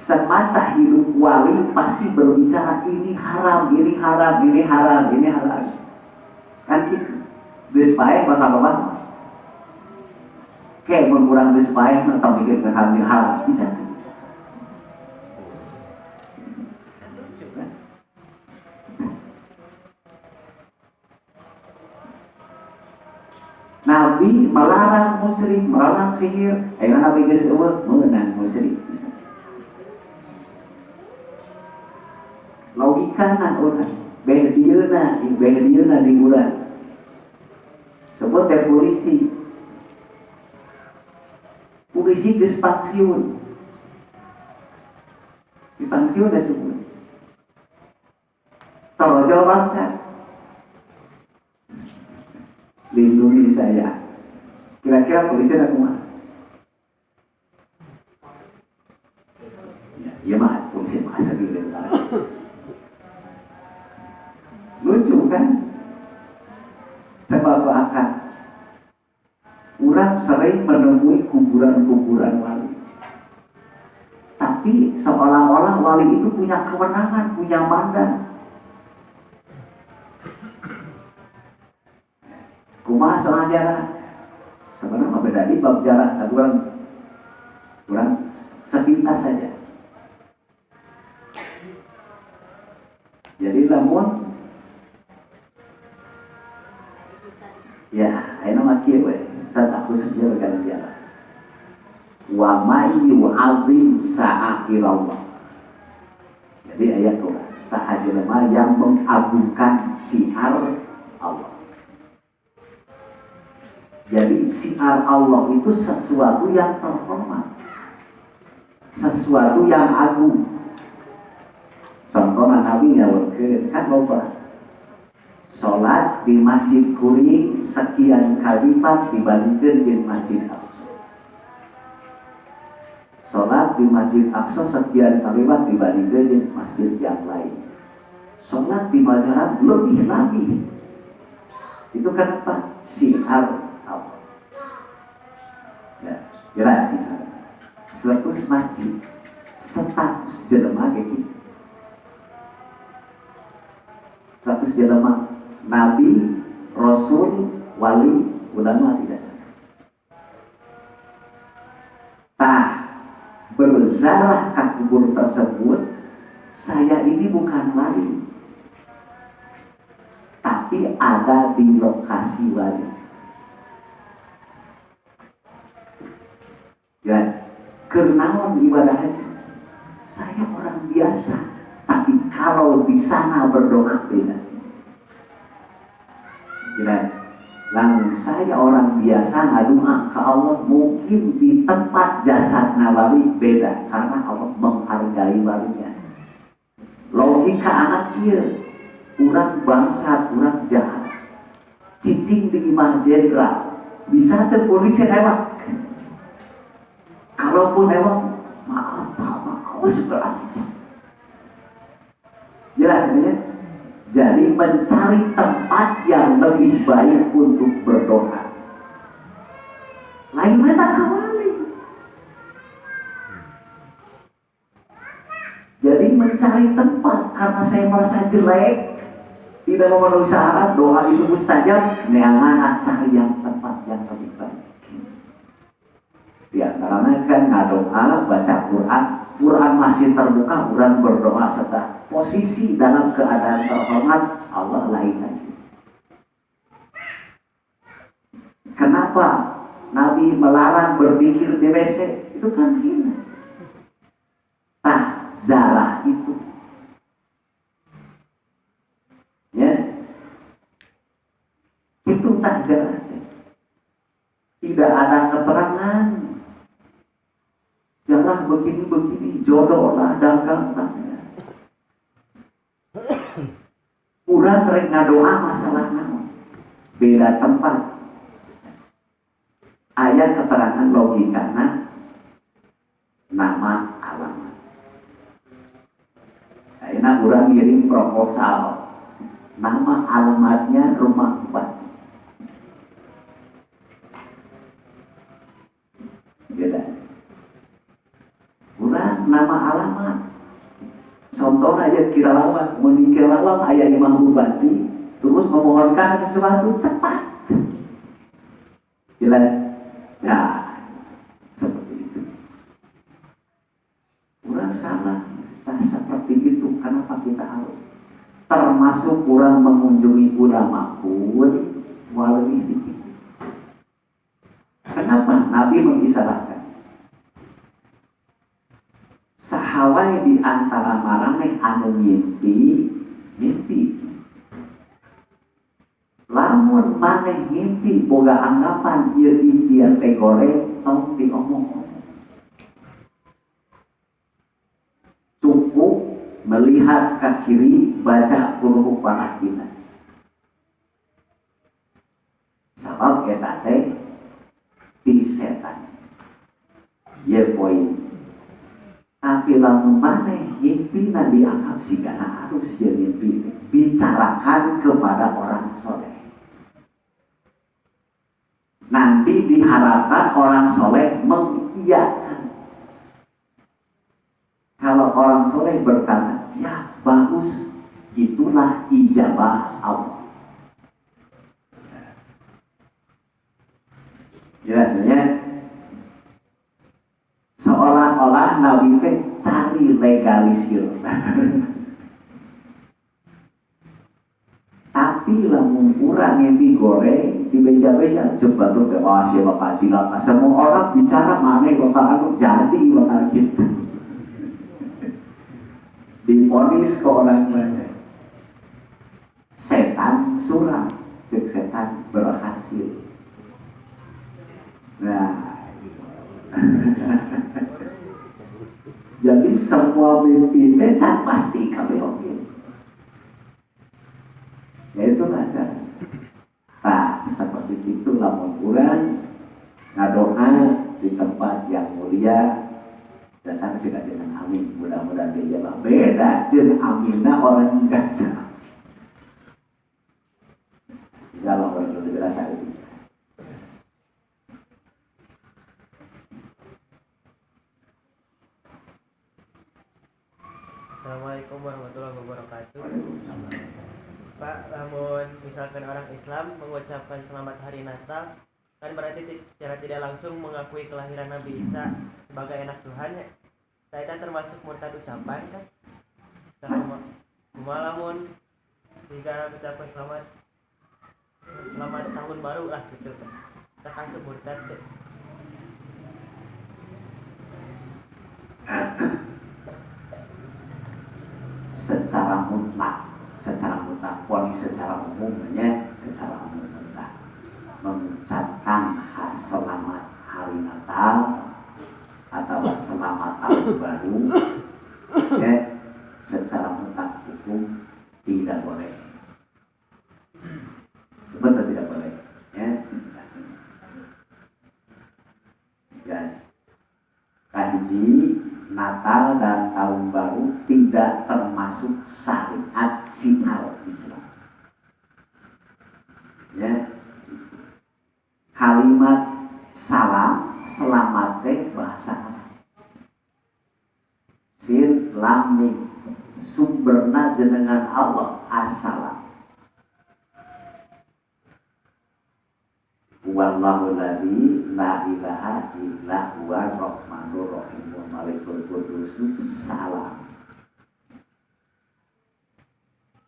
[SPEAKER 1] Semasa hidup wali pasti berbicara ini haram, ini haram, ini haram, ini halal. Kan gitu. Geus bae bakal apa? Kayak berkurang geus bae atau mikir ke hal bisa. Nabi melarang musyrik, melarang sihir. Ayeuna Nabi geus eueuh meunang musyrik. Logikana urang, behdieuna di urang. Sebut polisi geus pensiun dah semua torojo bangsa lindungi saya. Kira-kira polisi ada kemana? Ya mah polisi masa dulu lucu kan? Sebab akan orang sering menemui kuburan-kuburan wali. Tapi seolah-olah wali itu punya kewenangan, punya mandat. Kumaha soal jarak? Sebenarnya beda di bab jarak, tapi orang sepintas saja. Jadi lamun ya, ayeuna mah kieu we, sata khususnya berganti jalan. Wa may yu'azzim sa'airallah. Jadi ayat Quran, saha jelema yang mengagungkan syiar Allah. Jadi syiar Allah itu sesuatu yang terhormat, sesuatu yang agung. Contohnya Nabi nyawurkeun kan loba. Sholat di Masjid Kuring sekian kali lipat dibandingkan di Masjid Aqsa. Sholat di Masjid Aqsa sekian kali lipat dibandingkan di masjid yang lain. Sholat di Masjid lebih lagi. Itu kan apa? Syiar Allah. Ya, jelas syiar. Status masjid, status jelema kayak gitu. Status jelema Nabi, Rasul, Wali, ulama tidak sama. berziarah ke kubur tersebut, saya ini bukan wali, tapi ada di lokasi wali. Ya, kenaon ibadah haji. Saya orang biasa, tapi kalau di sana berdoa beda. Jelas. Lalu saya orang biasa ngadoa ke Allah, mungkin di tempat jasad wali beda karena Allah menghargai walinya. Logika anak dia, kurang bangsa, kurang jahat, cicing di imah jenderal, bisa ke polisi lewat. Kalaupun lewat, maaf Pak, kamu suka aja. Jelas ini ya? Jadi mencari tempat yang lebih baik untuk berdoa. Lain mata kawali. Jadi mencari tempat karena saya merasa jelek, tidak memenuhi syarat, doa itu mustajab. Neangan cari yang tempat yang lebih baik. Di antaranya kan ngadoa, baca Quran. Quran masih terbuka, Quran berdoa serta posisi dalam keadaan terhormat, Allah lain lagi. Kenapa Nabi melarang berzikir di WC? Itu kan hina. Zarah itu. Ya. Itu zarah. Tidak ada keterangan. Jarang begini-begini, jodoh lah, dagang lah. Kurang rek ngadoa masalah naon. Beda tempat. Ayat keterangan logikana nama alamat. Ayeuna urang ngirim proposal. Nama alamatnya rumah bupati. Beda. Urang nama alamat. Contoh aja Kirawang, muni Kirawang aya imam bupati, terus memohonkan sesuatu cepat. Jelas. Ya, seperti itu. Kurang salah. Nah, seperti itu. Kenapa kita harus? Termasuk kurang mengunjungi ulama pun wali. Kenapa? Nabi mengisyaratkan. Sahawai di antara maraneh anu mimpi. Lamun maneh mimpi boga anggapan ieu ikhtiar teh goreng tong diomong. Cukup melihat ke kiri, baca huruf panah dinas. Sabab eta teh ti setan. Ieu poin. Tapi lamun maneh mimpi na dianggap sigana harus ieu mimpi bicarakan kepada orang soleh. Nanti diharapkan orang soleh mengiyakan. Kalau orang soleh berkata, ya bagus, itulah ijabah Allah. Jelasnya, seolah-olah Nabi teh cari legalisir. Tapi lamun kurang yang digoreng, dibeja-beja, coba tuh ke wasi bakal silap. Semua orang bicara mana bakal anu jadi bakal gitu. Diponis ke orang lain. Setan surah, cek setan berhasil. Nah, jadi semua mimpi can pasti kami oke. Ya itu aja. Nah, seperti itu lamun kurang ngadoa di tempat yang mulia datang juga dengan amin. Mudah-mudahan dia jawab beda jeung aminna orang biasa. Insyaallah orang lebih berasa itu.
[SPEAKER 4] Assalamualaikum warahmatullahi wabarakatuh. Pak, namun misalkan orang Islam mengucapkan selamat hari Natal, kan berarti secara tidak langsung mengakui kelahiran Nabi Isa sebagai anak Tuhan ya? saya termasuk murtad ucapan kan sama malamun jika ucapan selamat tahun baru lah gitu kan kita kasih murtad deh.
[SPEAKER 1] Secara mutlak polis secara umumnya secara umum mutlak mengucapkan selamat hari Natal atau selamat tahun baru ya, secara mutlak hukum tidak boleh, sebenarnya tidak boleh ya. Yes. Kanji Natal dan Tahun Baru tidak termasuk syariat syiar Islam. Ya. Kalimat salam, selamat teh bahasa Arab. Sin lam mim sumberna jenengan Allah assalam. Wallahu ladzi la ilaha illa huwa rahmanur rahim wa malikul qudus salam.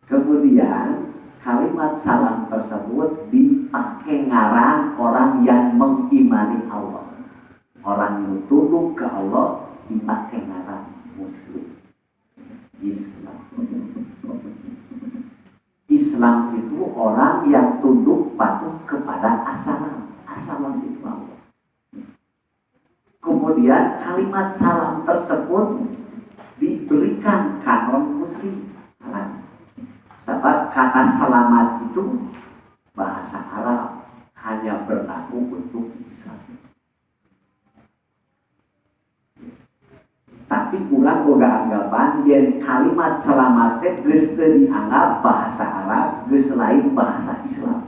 [SPEAKER 1] Kemudian kalimat salam tersebut dipakai ngarang orang yang mengimani Allah. Orang yang tunduk ke Allah dipakai ngarang Muslim. Islam itu orang yang tunduk patuh kepada assalam. Assalam itu Allah. Kemudian kalimat salam tersebut diberikan kanon Muslim. Sebab kata selamat itu bahasa Arab hanya berlaku untuk Islam. Tapi ulang boga anggapan yang kalimat selamat geus teu dianggap bahasa Arab, geus lain bahasa Islam.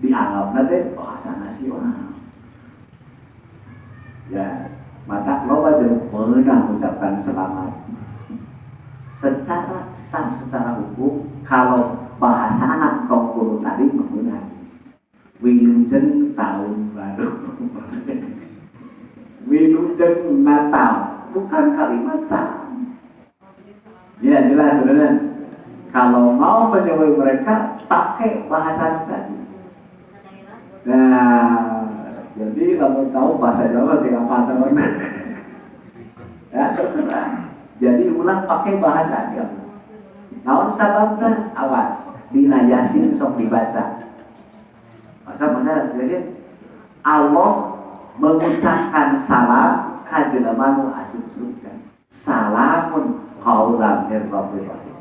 [SPEAKER 1] Dianggapna teh bahasa nasional. Ya, maka loba jeung meunang mengucapkan selamat. Secara hukum kalau bahasa anak kaum kuno tadi menggunakan wilujeng tahun baru. Wilujeng Natal bukan kalimat salam. Ya jelas benar. Kalau mau menyebut mereka pakai bahasa tadi. Nah, jadi kamu tahu bahasa Jawa tidak apa ya terserah. Jadi ulang pakai bahasa dia. Naon sababna awas dina Yasin sok dibaca. Masa jadi Allah mengucapkan salam ka jelema nu asup surga. Salamun qaulan mir rabbir rahim.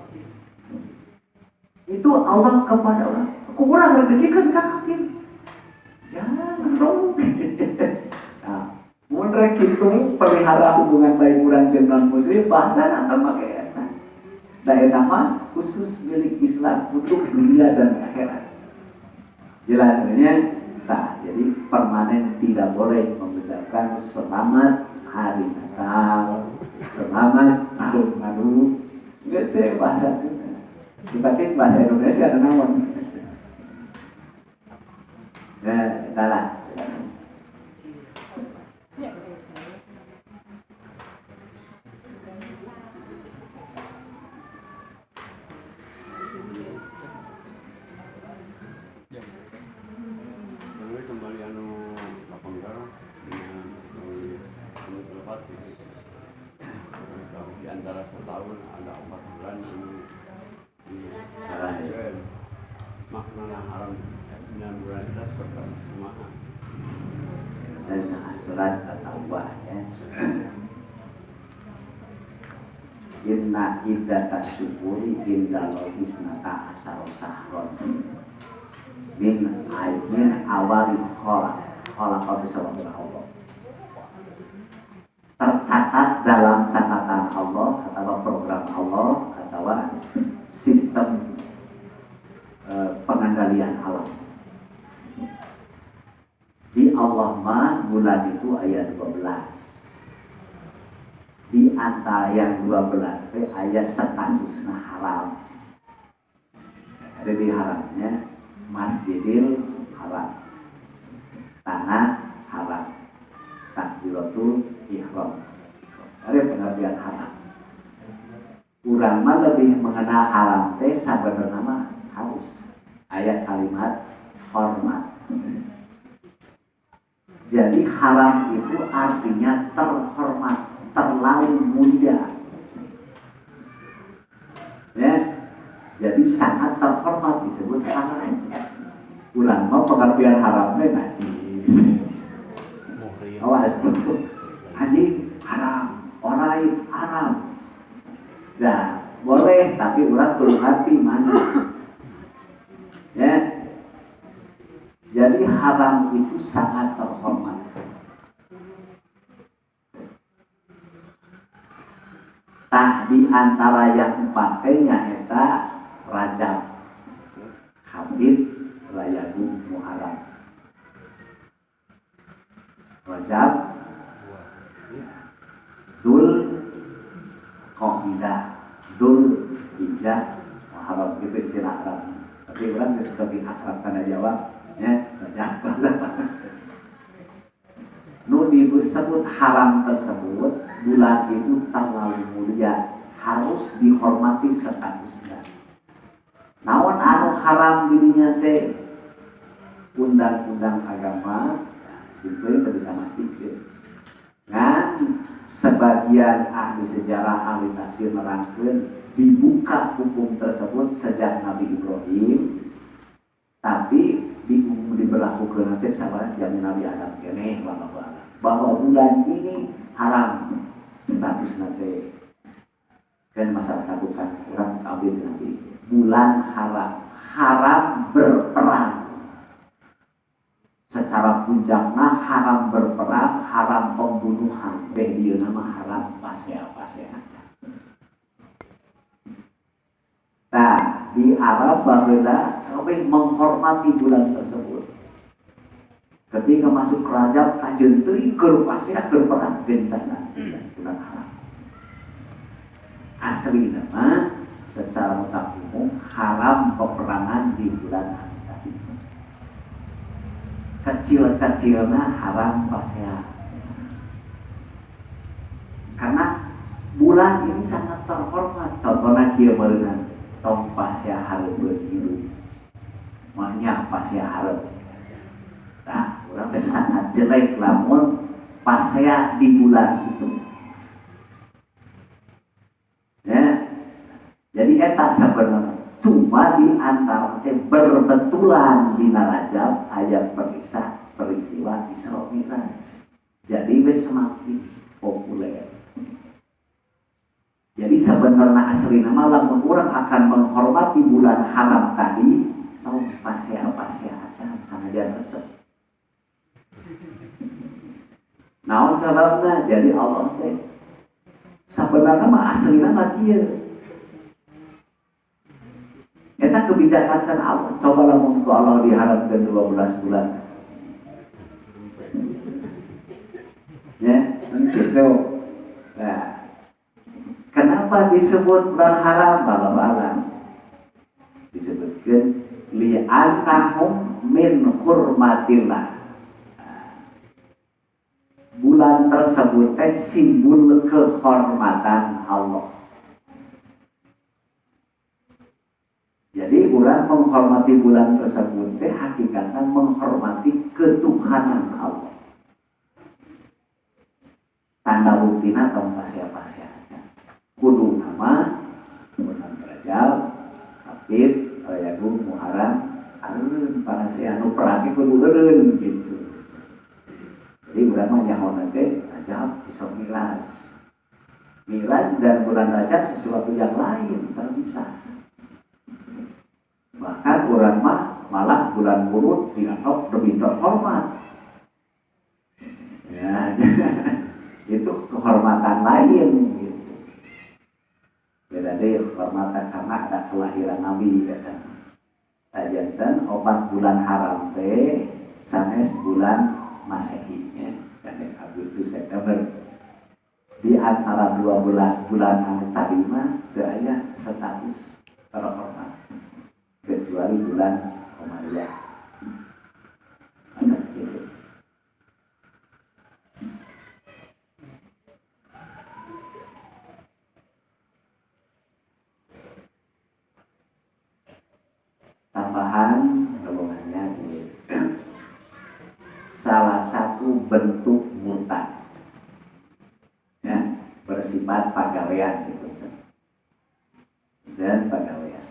[SPEAKER 1] Itu Allah kepada orang. Kurang rezekikeun ka kafir. Jangan dong. Nah, mun rek kitu pelihara hubungan baik urang jeung non muslim bahasa antara make eta. Da eta mah khusus milik Islam untuk dunia dan akhirat. Jelas sebenarnya. Nah, jadi permanen tidak boleh mengucapkan selamat hari Natal, selamat tahun baru. Nggak sih bahasa Sunda. Dipakai bahasa Indonesia ada naon. Nah, salah.
[SPEAKER 5] Di antara setahun ada 4 bulan ini di makna haram 9 bulan kita seperti semua
[SPEAKER 1] Dan surat At-Taubah ya. Inna iddata syukuri indallahi isnata asyara syahron min awali khalaqah bisawabul Allah. Tercatat dalam catatan Allah atau program Allah atau sistem pengendalian alam. Di Allah mah bulan itu ayat 12. Di antara yang 12 teh ayat statusna haram. Ada di haramnya Masjidil Haram, tanah haram, takbiratul ihram, Ada pengertian haram. Urang mah lebih mengenal haram teh sabenerna mah harus ayat kalimat hormat. Jadi haram itu artinya terhormat, terlalu mulia. Ya, jadi sangat terhormat disebut haram. Urang mah pengertian haramnya najis. Awas betul. Anjing haram, orai haram. Nah, boleh tapi urang perlu hati mana. Ya. Jadi haram itu sangat terhormat. Tak di antara yang pakainya eta Rajab, Habib, Rayagung, Muharram. Rajab, Dul, Qo'idah, Dul, Hijjah, Muharram itu istilah Arab. Tapi orang seperti akrab tanah Jawa, ya, Rajab. Nu disebut haram tersebut, bulan itu terlalu mulia, harus dihormati statusnya. Naon anu haram dirinya teh undang-undang agama, simpel tidak bisa mastiin. Ngan sebagian ahli sejarah, ahli tafsir nerangkeun dibuka hukum tersebut sejak Nabi Ibrahim, tapi diberlakukan nanti sama zaman Nabi Adam kene bahwa bulan ini haram status nanti kan masyarakat bukan orang ambil nanti bulan haram berperang secara puncaknya, haram berperang, haram pembunuhan, dia nama haram pasya aja. Nah, di Arab bahwa kami menghormati bulan tersebut. Ketika masuk Rajab, kajian teuing keur pasya keur perang bencana bulan haram. Asli nama secara mutlak umum haram peperangan di bulan haram. Kecil-kecilnya haram pasya. Karena bulan ini sangat terhormat. Contohnya kieu meureun tong pasya hareupeun hidup. Maknya pasya hareup. Nah, urang teh sangat jelek lamun pasya di bulan itu. Ya. Jadi eta sabenerna cuma di antara berbetulan di Rajab aya peristiwa Isra Mi'raj. Jadi wis semakin populer. Jadi sebenarnya asli nama lamun urang akan menghormati bulan haram tadi, tong pasya aja sanajan resep. Naon sababna? Jadi Allah teh sebenarnya mah aslina mah kieu. Eta kebijakan san Allah. Coba lamun ku Allah diharapkan 12 bulan. Ya, gitu. Nah, kenapa disebut bulan haram? Bala-bala disebutkan li'annahum min hurmatillah. Bulan tersebut simbol kehormatan Allah. Jadi orang menghormati bulan tersebut hakikatnya menghormati ketuhanan Allah. Tanda buktinya atau pasya-pasya aja. Kudu nama bulan Rajab, Habib, Rayagung, Muharram, areun para anu perang kudu eureun gitu. Jadi urang mah nyahoan teh Rajab Isra Mi'raj. Mi'raj dan bulan Rajab sesuatu yang lain terpisah. Bahkan urang mah malah bulan Murud dianggap lebih terhormat. Ya, itu kehormatan lain gitu. Beda deh kehormatan karena ada kelahiran Nabi kata. Tajanten obat bulan haram teh sanes bulan Masehi ya, sanes Agustus September. Di antara 12 bulan anu tadi mah teu aya status terhormat kecuali bulan Qamariyah. Ada gitu. suatu bentuk murtad. Ya, bersifat pagawean gitu. Dan pagawean.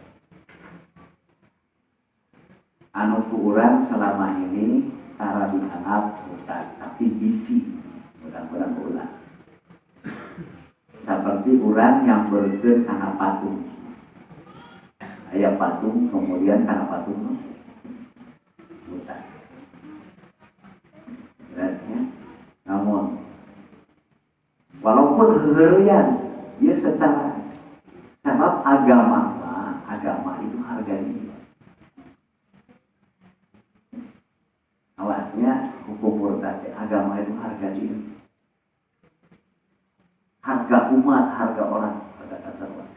[SPEAKER 1] Anu ku urang selama ini tara dianggap murtad, tapi bisi urang-urang ulah. Seperti urang yang berkeun kana patung. Aya patung kemudian kana patung murtad. Berarti namun walaupun heureuyang dia secara sebab agama itu harga diri. Awasnya hukum murtad agama itu harga diri. Harga umat, harga orang pada tataran.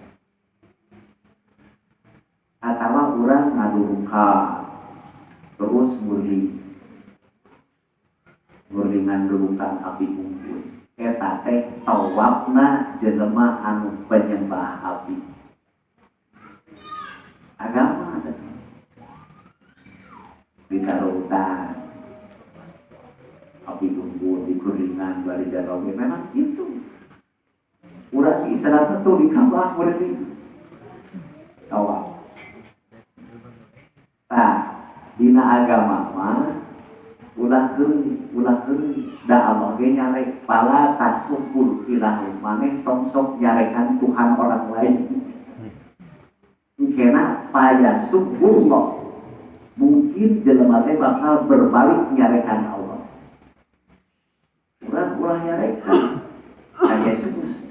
[SPEAKER 1] Atau orang ngaduruka terus murlingan durukan api ungkul. Eta teh tawafna jelema anu penyembah api. Agama ada ditarutan api ungkul di kuringan bari jarawe memang itu. Urang di Islam itu di Ka'bah murni tawaf. Tah dina agama mah ulah keuli da Allah ge nyarek pala tasubur ilahu maneh tong sok nyarekan Tuhan orang lain. Kena paya subullah. Mungkin jelema teh bakal berbalik nyarekan Allah. Urang ulah nyarekan ka Yesus.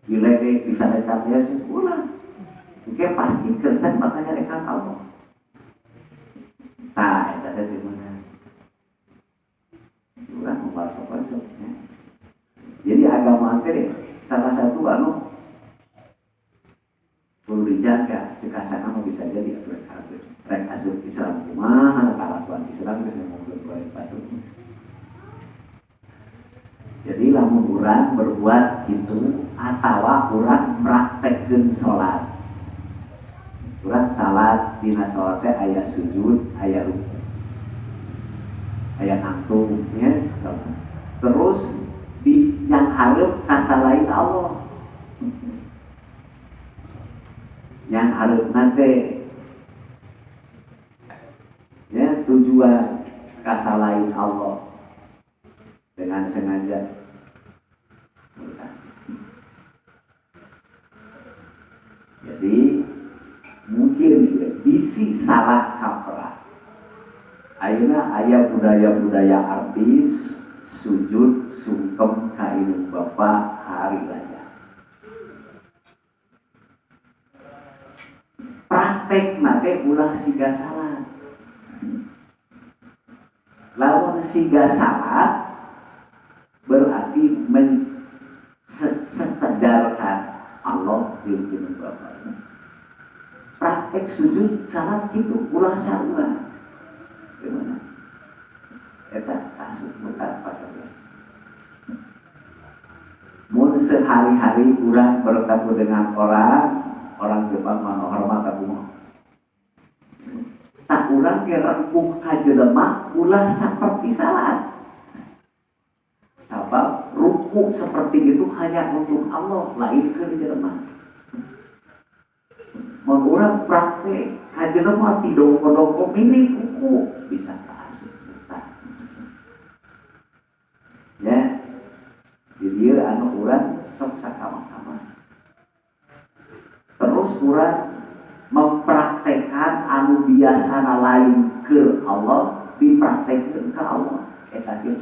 [SPEAKER 1] Bila ge bisa nyarekan Yesus ulah. Oke pasti Kristen bakal nyarekan Allah. Nah, eta teh di mana? Urang membahas-bahas ya. Jadi agama teh salah satu anu perlu dijaga. Cekasana mah bisa jadi rek asup Islam kumaha kalakuan Islam geus ngomongkeun bae patuh. Jadi lamun urang berbuat itu atawa urang praktekkeun salat. Urang salat dina salat teh aya sujud, aya ruku. Aya nangtung ya. Terus yang hareup kasalain Allah. Yang hareup nate ya tujuan kasalain Allah dengan sengaja. Jadi mungkin bisi salah kaprah. Ayeuna aya budaya-budaya artis sujud sungkem ka indung bapa hari raya. Praktek nate ulah siga salat. Lawan siga salat berarti setejarkan Allah di indung bapa. Praktek sujud salat itu ulah salah. Gimana? Eta kasus bukan pakai. Mun sehari-hari urang bertemu dengan orang Jepang hormat aku mah. Tak urang ge rengkuh ka jelema ulah saperti salat. Sabab ruku seperti itu hanya untuk Allah, lain ke jelema. Mun urang praktek ka jelema ti dongko-dongko milik ruku bisa kaasup bukan. Ya. Jadi anu urang sok sakama-kama. Terus urang mempraktekkan anu biasana lain ke Allah dipraktekkan ke Allah. Eta kieu.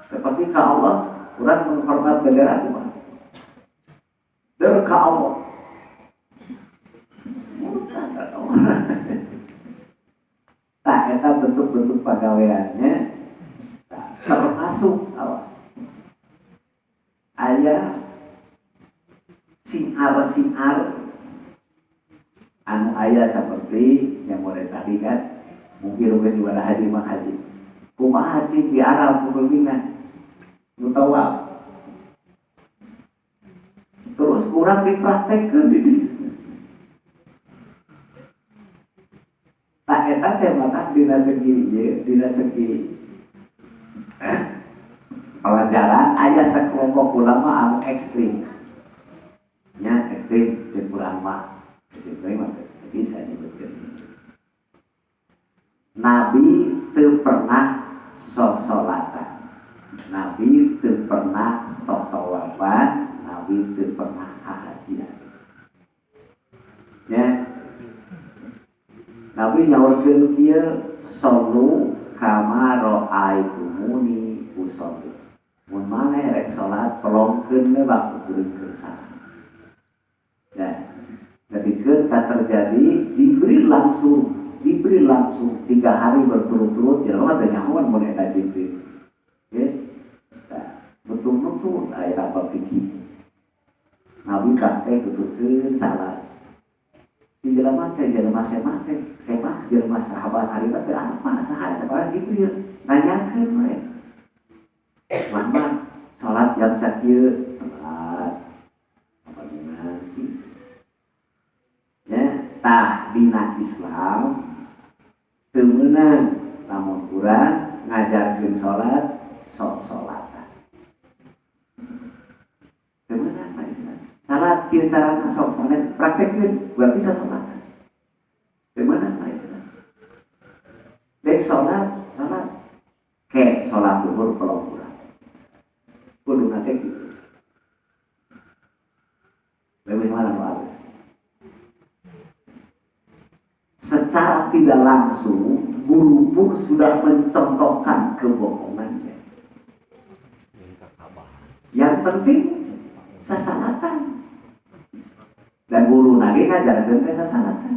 [SPEAKER 1] Seperti ke Allah, urang menghormat bendera kumaha? Deur ka Allah. Tak eta bentuk-bentuk pagaweannya termasuk awas. Aya siar-siar anu aya seperti yang mulai tadi kan mungkin geus ibadah haji mah haji. Kumaha haji di Arab kudunya mutawaf. Terus kurang dipraktekkeun di dieu. tak eta teh mata dina segi pelajaran aya sakelompok ulama anu ekstrim. Nya ekstrim jeung urang mah ekstrim mah bisa nyebutkeun. Nabi teu pernah sholat-sholatan. Nabi teu pernah tawafan, Nabi teu pernah hajian. Ya. Nabi nyaurkeun kieu sallu kama ra'aitumuni usolli. Mun maneh rek salat pelongkeun we waktu kuring salat. Ya. Ketika terjadi Jibril langsung 3 hari berturut-turut ya Allah teh nyahoan mun eta Jibril. Ya. Betul-betul aya apa pikir. Nabi kakek tutukeun salat. Di jelema teh jelema semah jelema sahabat hari teh apa sahabat apa Jibril nanyakeun we. Muhammad salat jam sakieu salat apa nanti. Ya, tah dina Islam teu meunang lamun urang ngajarkeun salat sok salatan. Teu meunang mah Islam. Salat kieu carana sok maneh praktekkeun buat bisa salat. Teu meunang mah Islam. Dek salat ke salat zuhur pelong urang. Kudu nate kitu. Bagaimana harus? Secara tidak langsung guru pun sudah mencontohkan kebohongannya. Yang penting sasalatan. Dan guru lagi ngajarkeun teh sasalatan.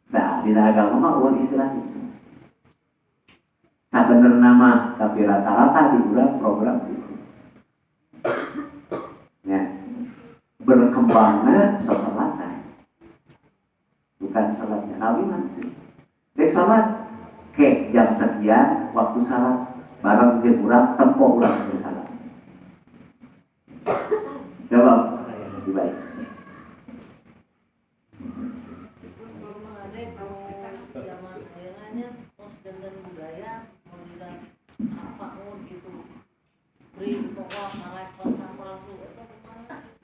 [SPEAKER 1] Nah, di agama mah uang istilah itu. Sabenerna mah tapi rata-rata di program itu. Ya. Berkembangnya sasalatan. Bukan salatnya Nabi nanti. Dek salat ke jam sekian waktu salat bareng jeung urang tempo urang salat. Jawab lebih baik.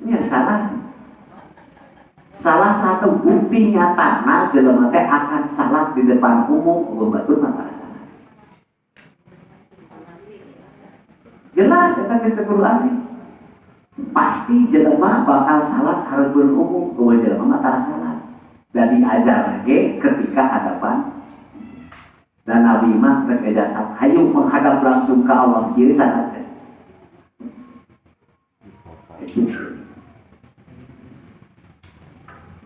[SPEAKER 1] Ini salah satu bukti nyata jelema teh akan salat di depan umum betul mata salat. Jelas eta geus teu Quran. Pasti jelema bakal salat hareupeun umum kumaha jelema mata salat. Dan diajar lagi ketika hadapan dan Nabi mah rek ejasat hayu menghadap langsung ke Allah kieu salat.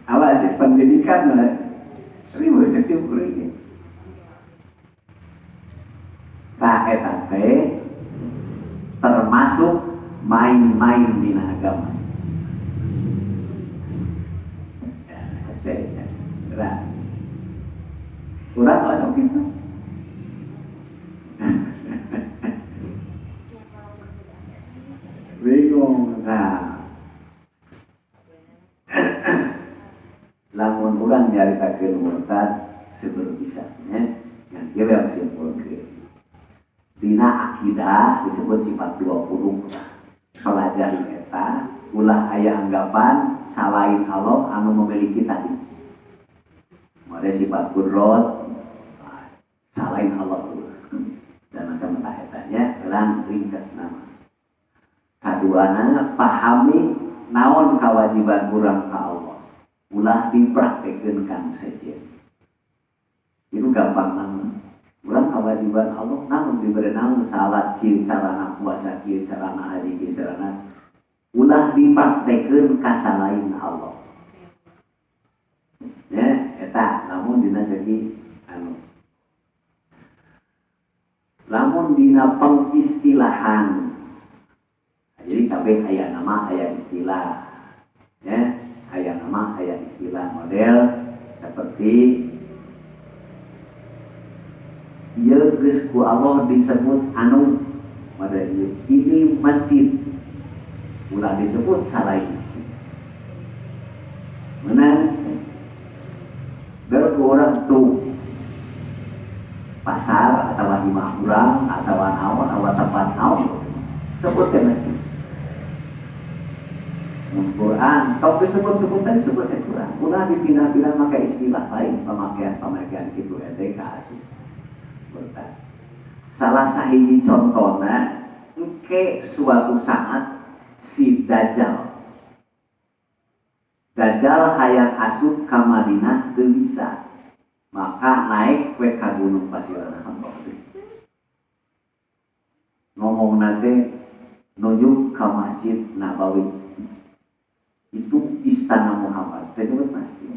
[SPEAKER 1] Awas ya, pendidikan lah. Ini boleh simpul ini. Eta teh termasuk main-main di agama. Ya, kurang masuk itu. Bingung nah. Lamun urang nyaritakeun murtad sebelum bisanya yang dia yang simpulkeun. Dina akidah disebut sifat 20 pelajari eta ulah aya anggapan salain Allah anu memiliki tadi. Made sifat qudrat salain Allah dan macam etanya lan ringkas nama. Kaduana pahami naon kewajiban urang ka Allah. Ulah dipraktekkeun kanu sejen. Itu gampang banget. Urang kewajiban Allah namun diberi namun salat kieu carana puasa kieu carana haji kieu carana ulah dipraktekkeun ka salain Allah. Ya, eta namun dina segi anu. Lamun dina pengistilahan. Jadi kabeh aya nama aya istilah. Ya. Aya nama, aya istilah model seperti ieu geus ku Allah disebut anu model ini masjid ulah disebut salain masjid. Menang orang tuh pasar atau imah urang atau naon atau tempat naon sebut ke masjid. Quran, kalau disebut-sebut tadi sebutnya Quran. Ulah dipindah-pindah pakai istilah lain, pemakaian itu ETK asuh. Salah sahiji contohnya, ke suatu saat si Dajjal hayang asup ka Madinah teu bisa. Maka naik we ka gunung Pasirana Hambok. Ngomong nate nuju ka Masjid Nabawi. Itu istana Muhammad, teh masjid.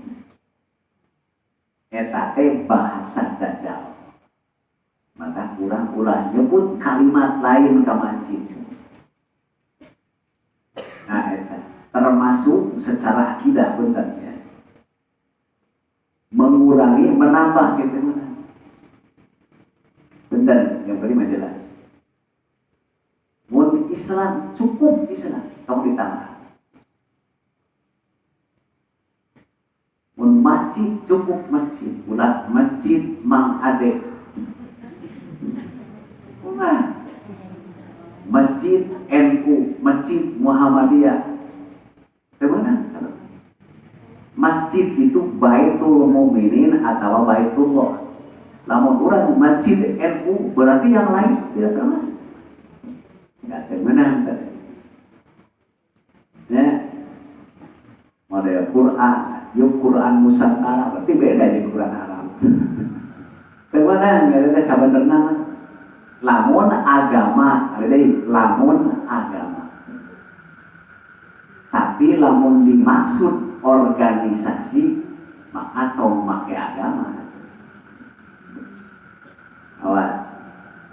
[SPEAKER 1] Eta teh bahasa Dajjal. Maka ulah nyebut kalimat lain ka masjid. Nah, eta termasuk secara akidah benarnya mengurangi, menambah gitu mana? Benar, yang beri jelas. Mun Islam cukup Islam, kamu ditambah. Mun masjid cukup masjid, ulah masjid Mang Ade. Masjid NU, masjid Muhammadiyah. Bagaimana? Masjid itu Baitul Mukminin atau Baitullah. Lamun urang masjid NU berarti yang lain tidak termasuk. Enggak termenang tadi. Ya. Model Quran, yuk Quran Nusantara berarti beda di Quran Arab. Bagaimana? Enggak ada sabenerna. Lamun agama, ada lamun agama. Tapi lamun dimaksud organisasi maka tong make agama. Awas,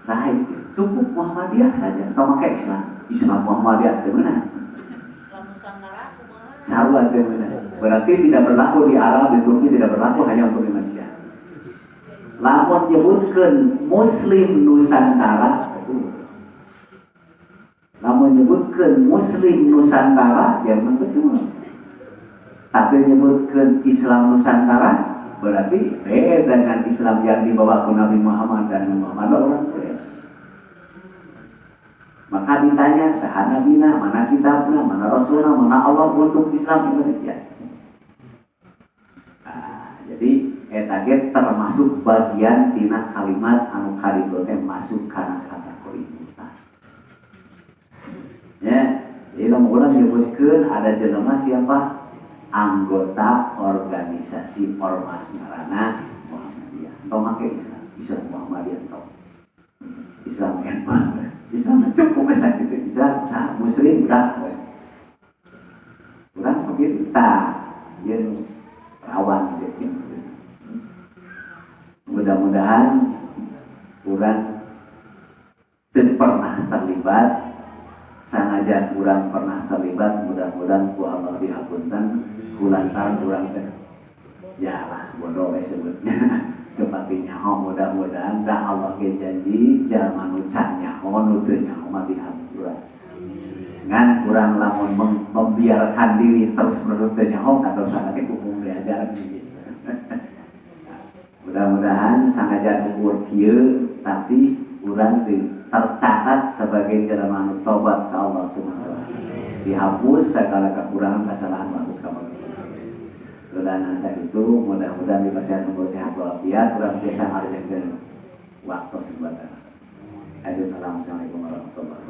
[SPEAKER 1] saya cukup Muhammadiyah saja. Tong make Islam Muhammadiyah itu benar. Sarwa itu benar. Berarti tidak berlaku di Arab, di Turki tidak berlaku hanya untuk Indonesia. Lamun nyebutkeun Muslim Nusantara, lamun nyebutkeun Muslim Nusantara, ya betul. Tapi nyebutkeun Islam Nusantara, berarti beda dengan Islam yang dibawa ke Nabi Muhammad dan Muhammad orang Quraisy. Maka ditanya, saha nabina, mana kitabna, mana rasulna, mana Allah untuk Islam Indonesia. Nah, jadi eta ge termasuk bagian tina kalimat anu karido teh masuk kana kategori Islam. Ya, jadi lamun nyebutkeun ada jelema siapa? Anggota organisasi ormas ngaranna Muhammadiyah. Entong make Islam Muhammadiyah entong. Islam NU. Islam cukup besar gitu. Islam Muslim udah. Urang sok kita, ieu rawan gitu. Mudah-mudahan kurang pernah terlibat, sanajan kurang pernah terlibat, mudah-mudahan ku Allah dihapunten kulantaran kurang ya lah bodoh sebutnya kepati nyaho, mudah-mudahan dah Allah ge janji jangan ucan nyaho nu teu nyaho mah dihampura ngan kurang lamun membiarkan diri terus menerus teu nyaho kadosa teh hukum diajaran gitu. Mudah-mudahan sangajan ukur kieu tapi urang tercatat sebagai jelema anu tobat ka Allah Subhanahu wa taala. Dihapus segala kekurangan kesalahan bagus ka Allah. Dan saat itu mudah-mudahan diberikan umur sehat walafiat, urang biasa ngarejekeun waktu sebentar. Assalamualaikum warahmatullahi wabarakatuh.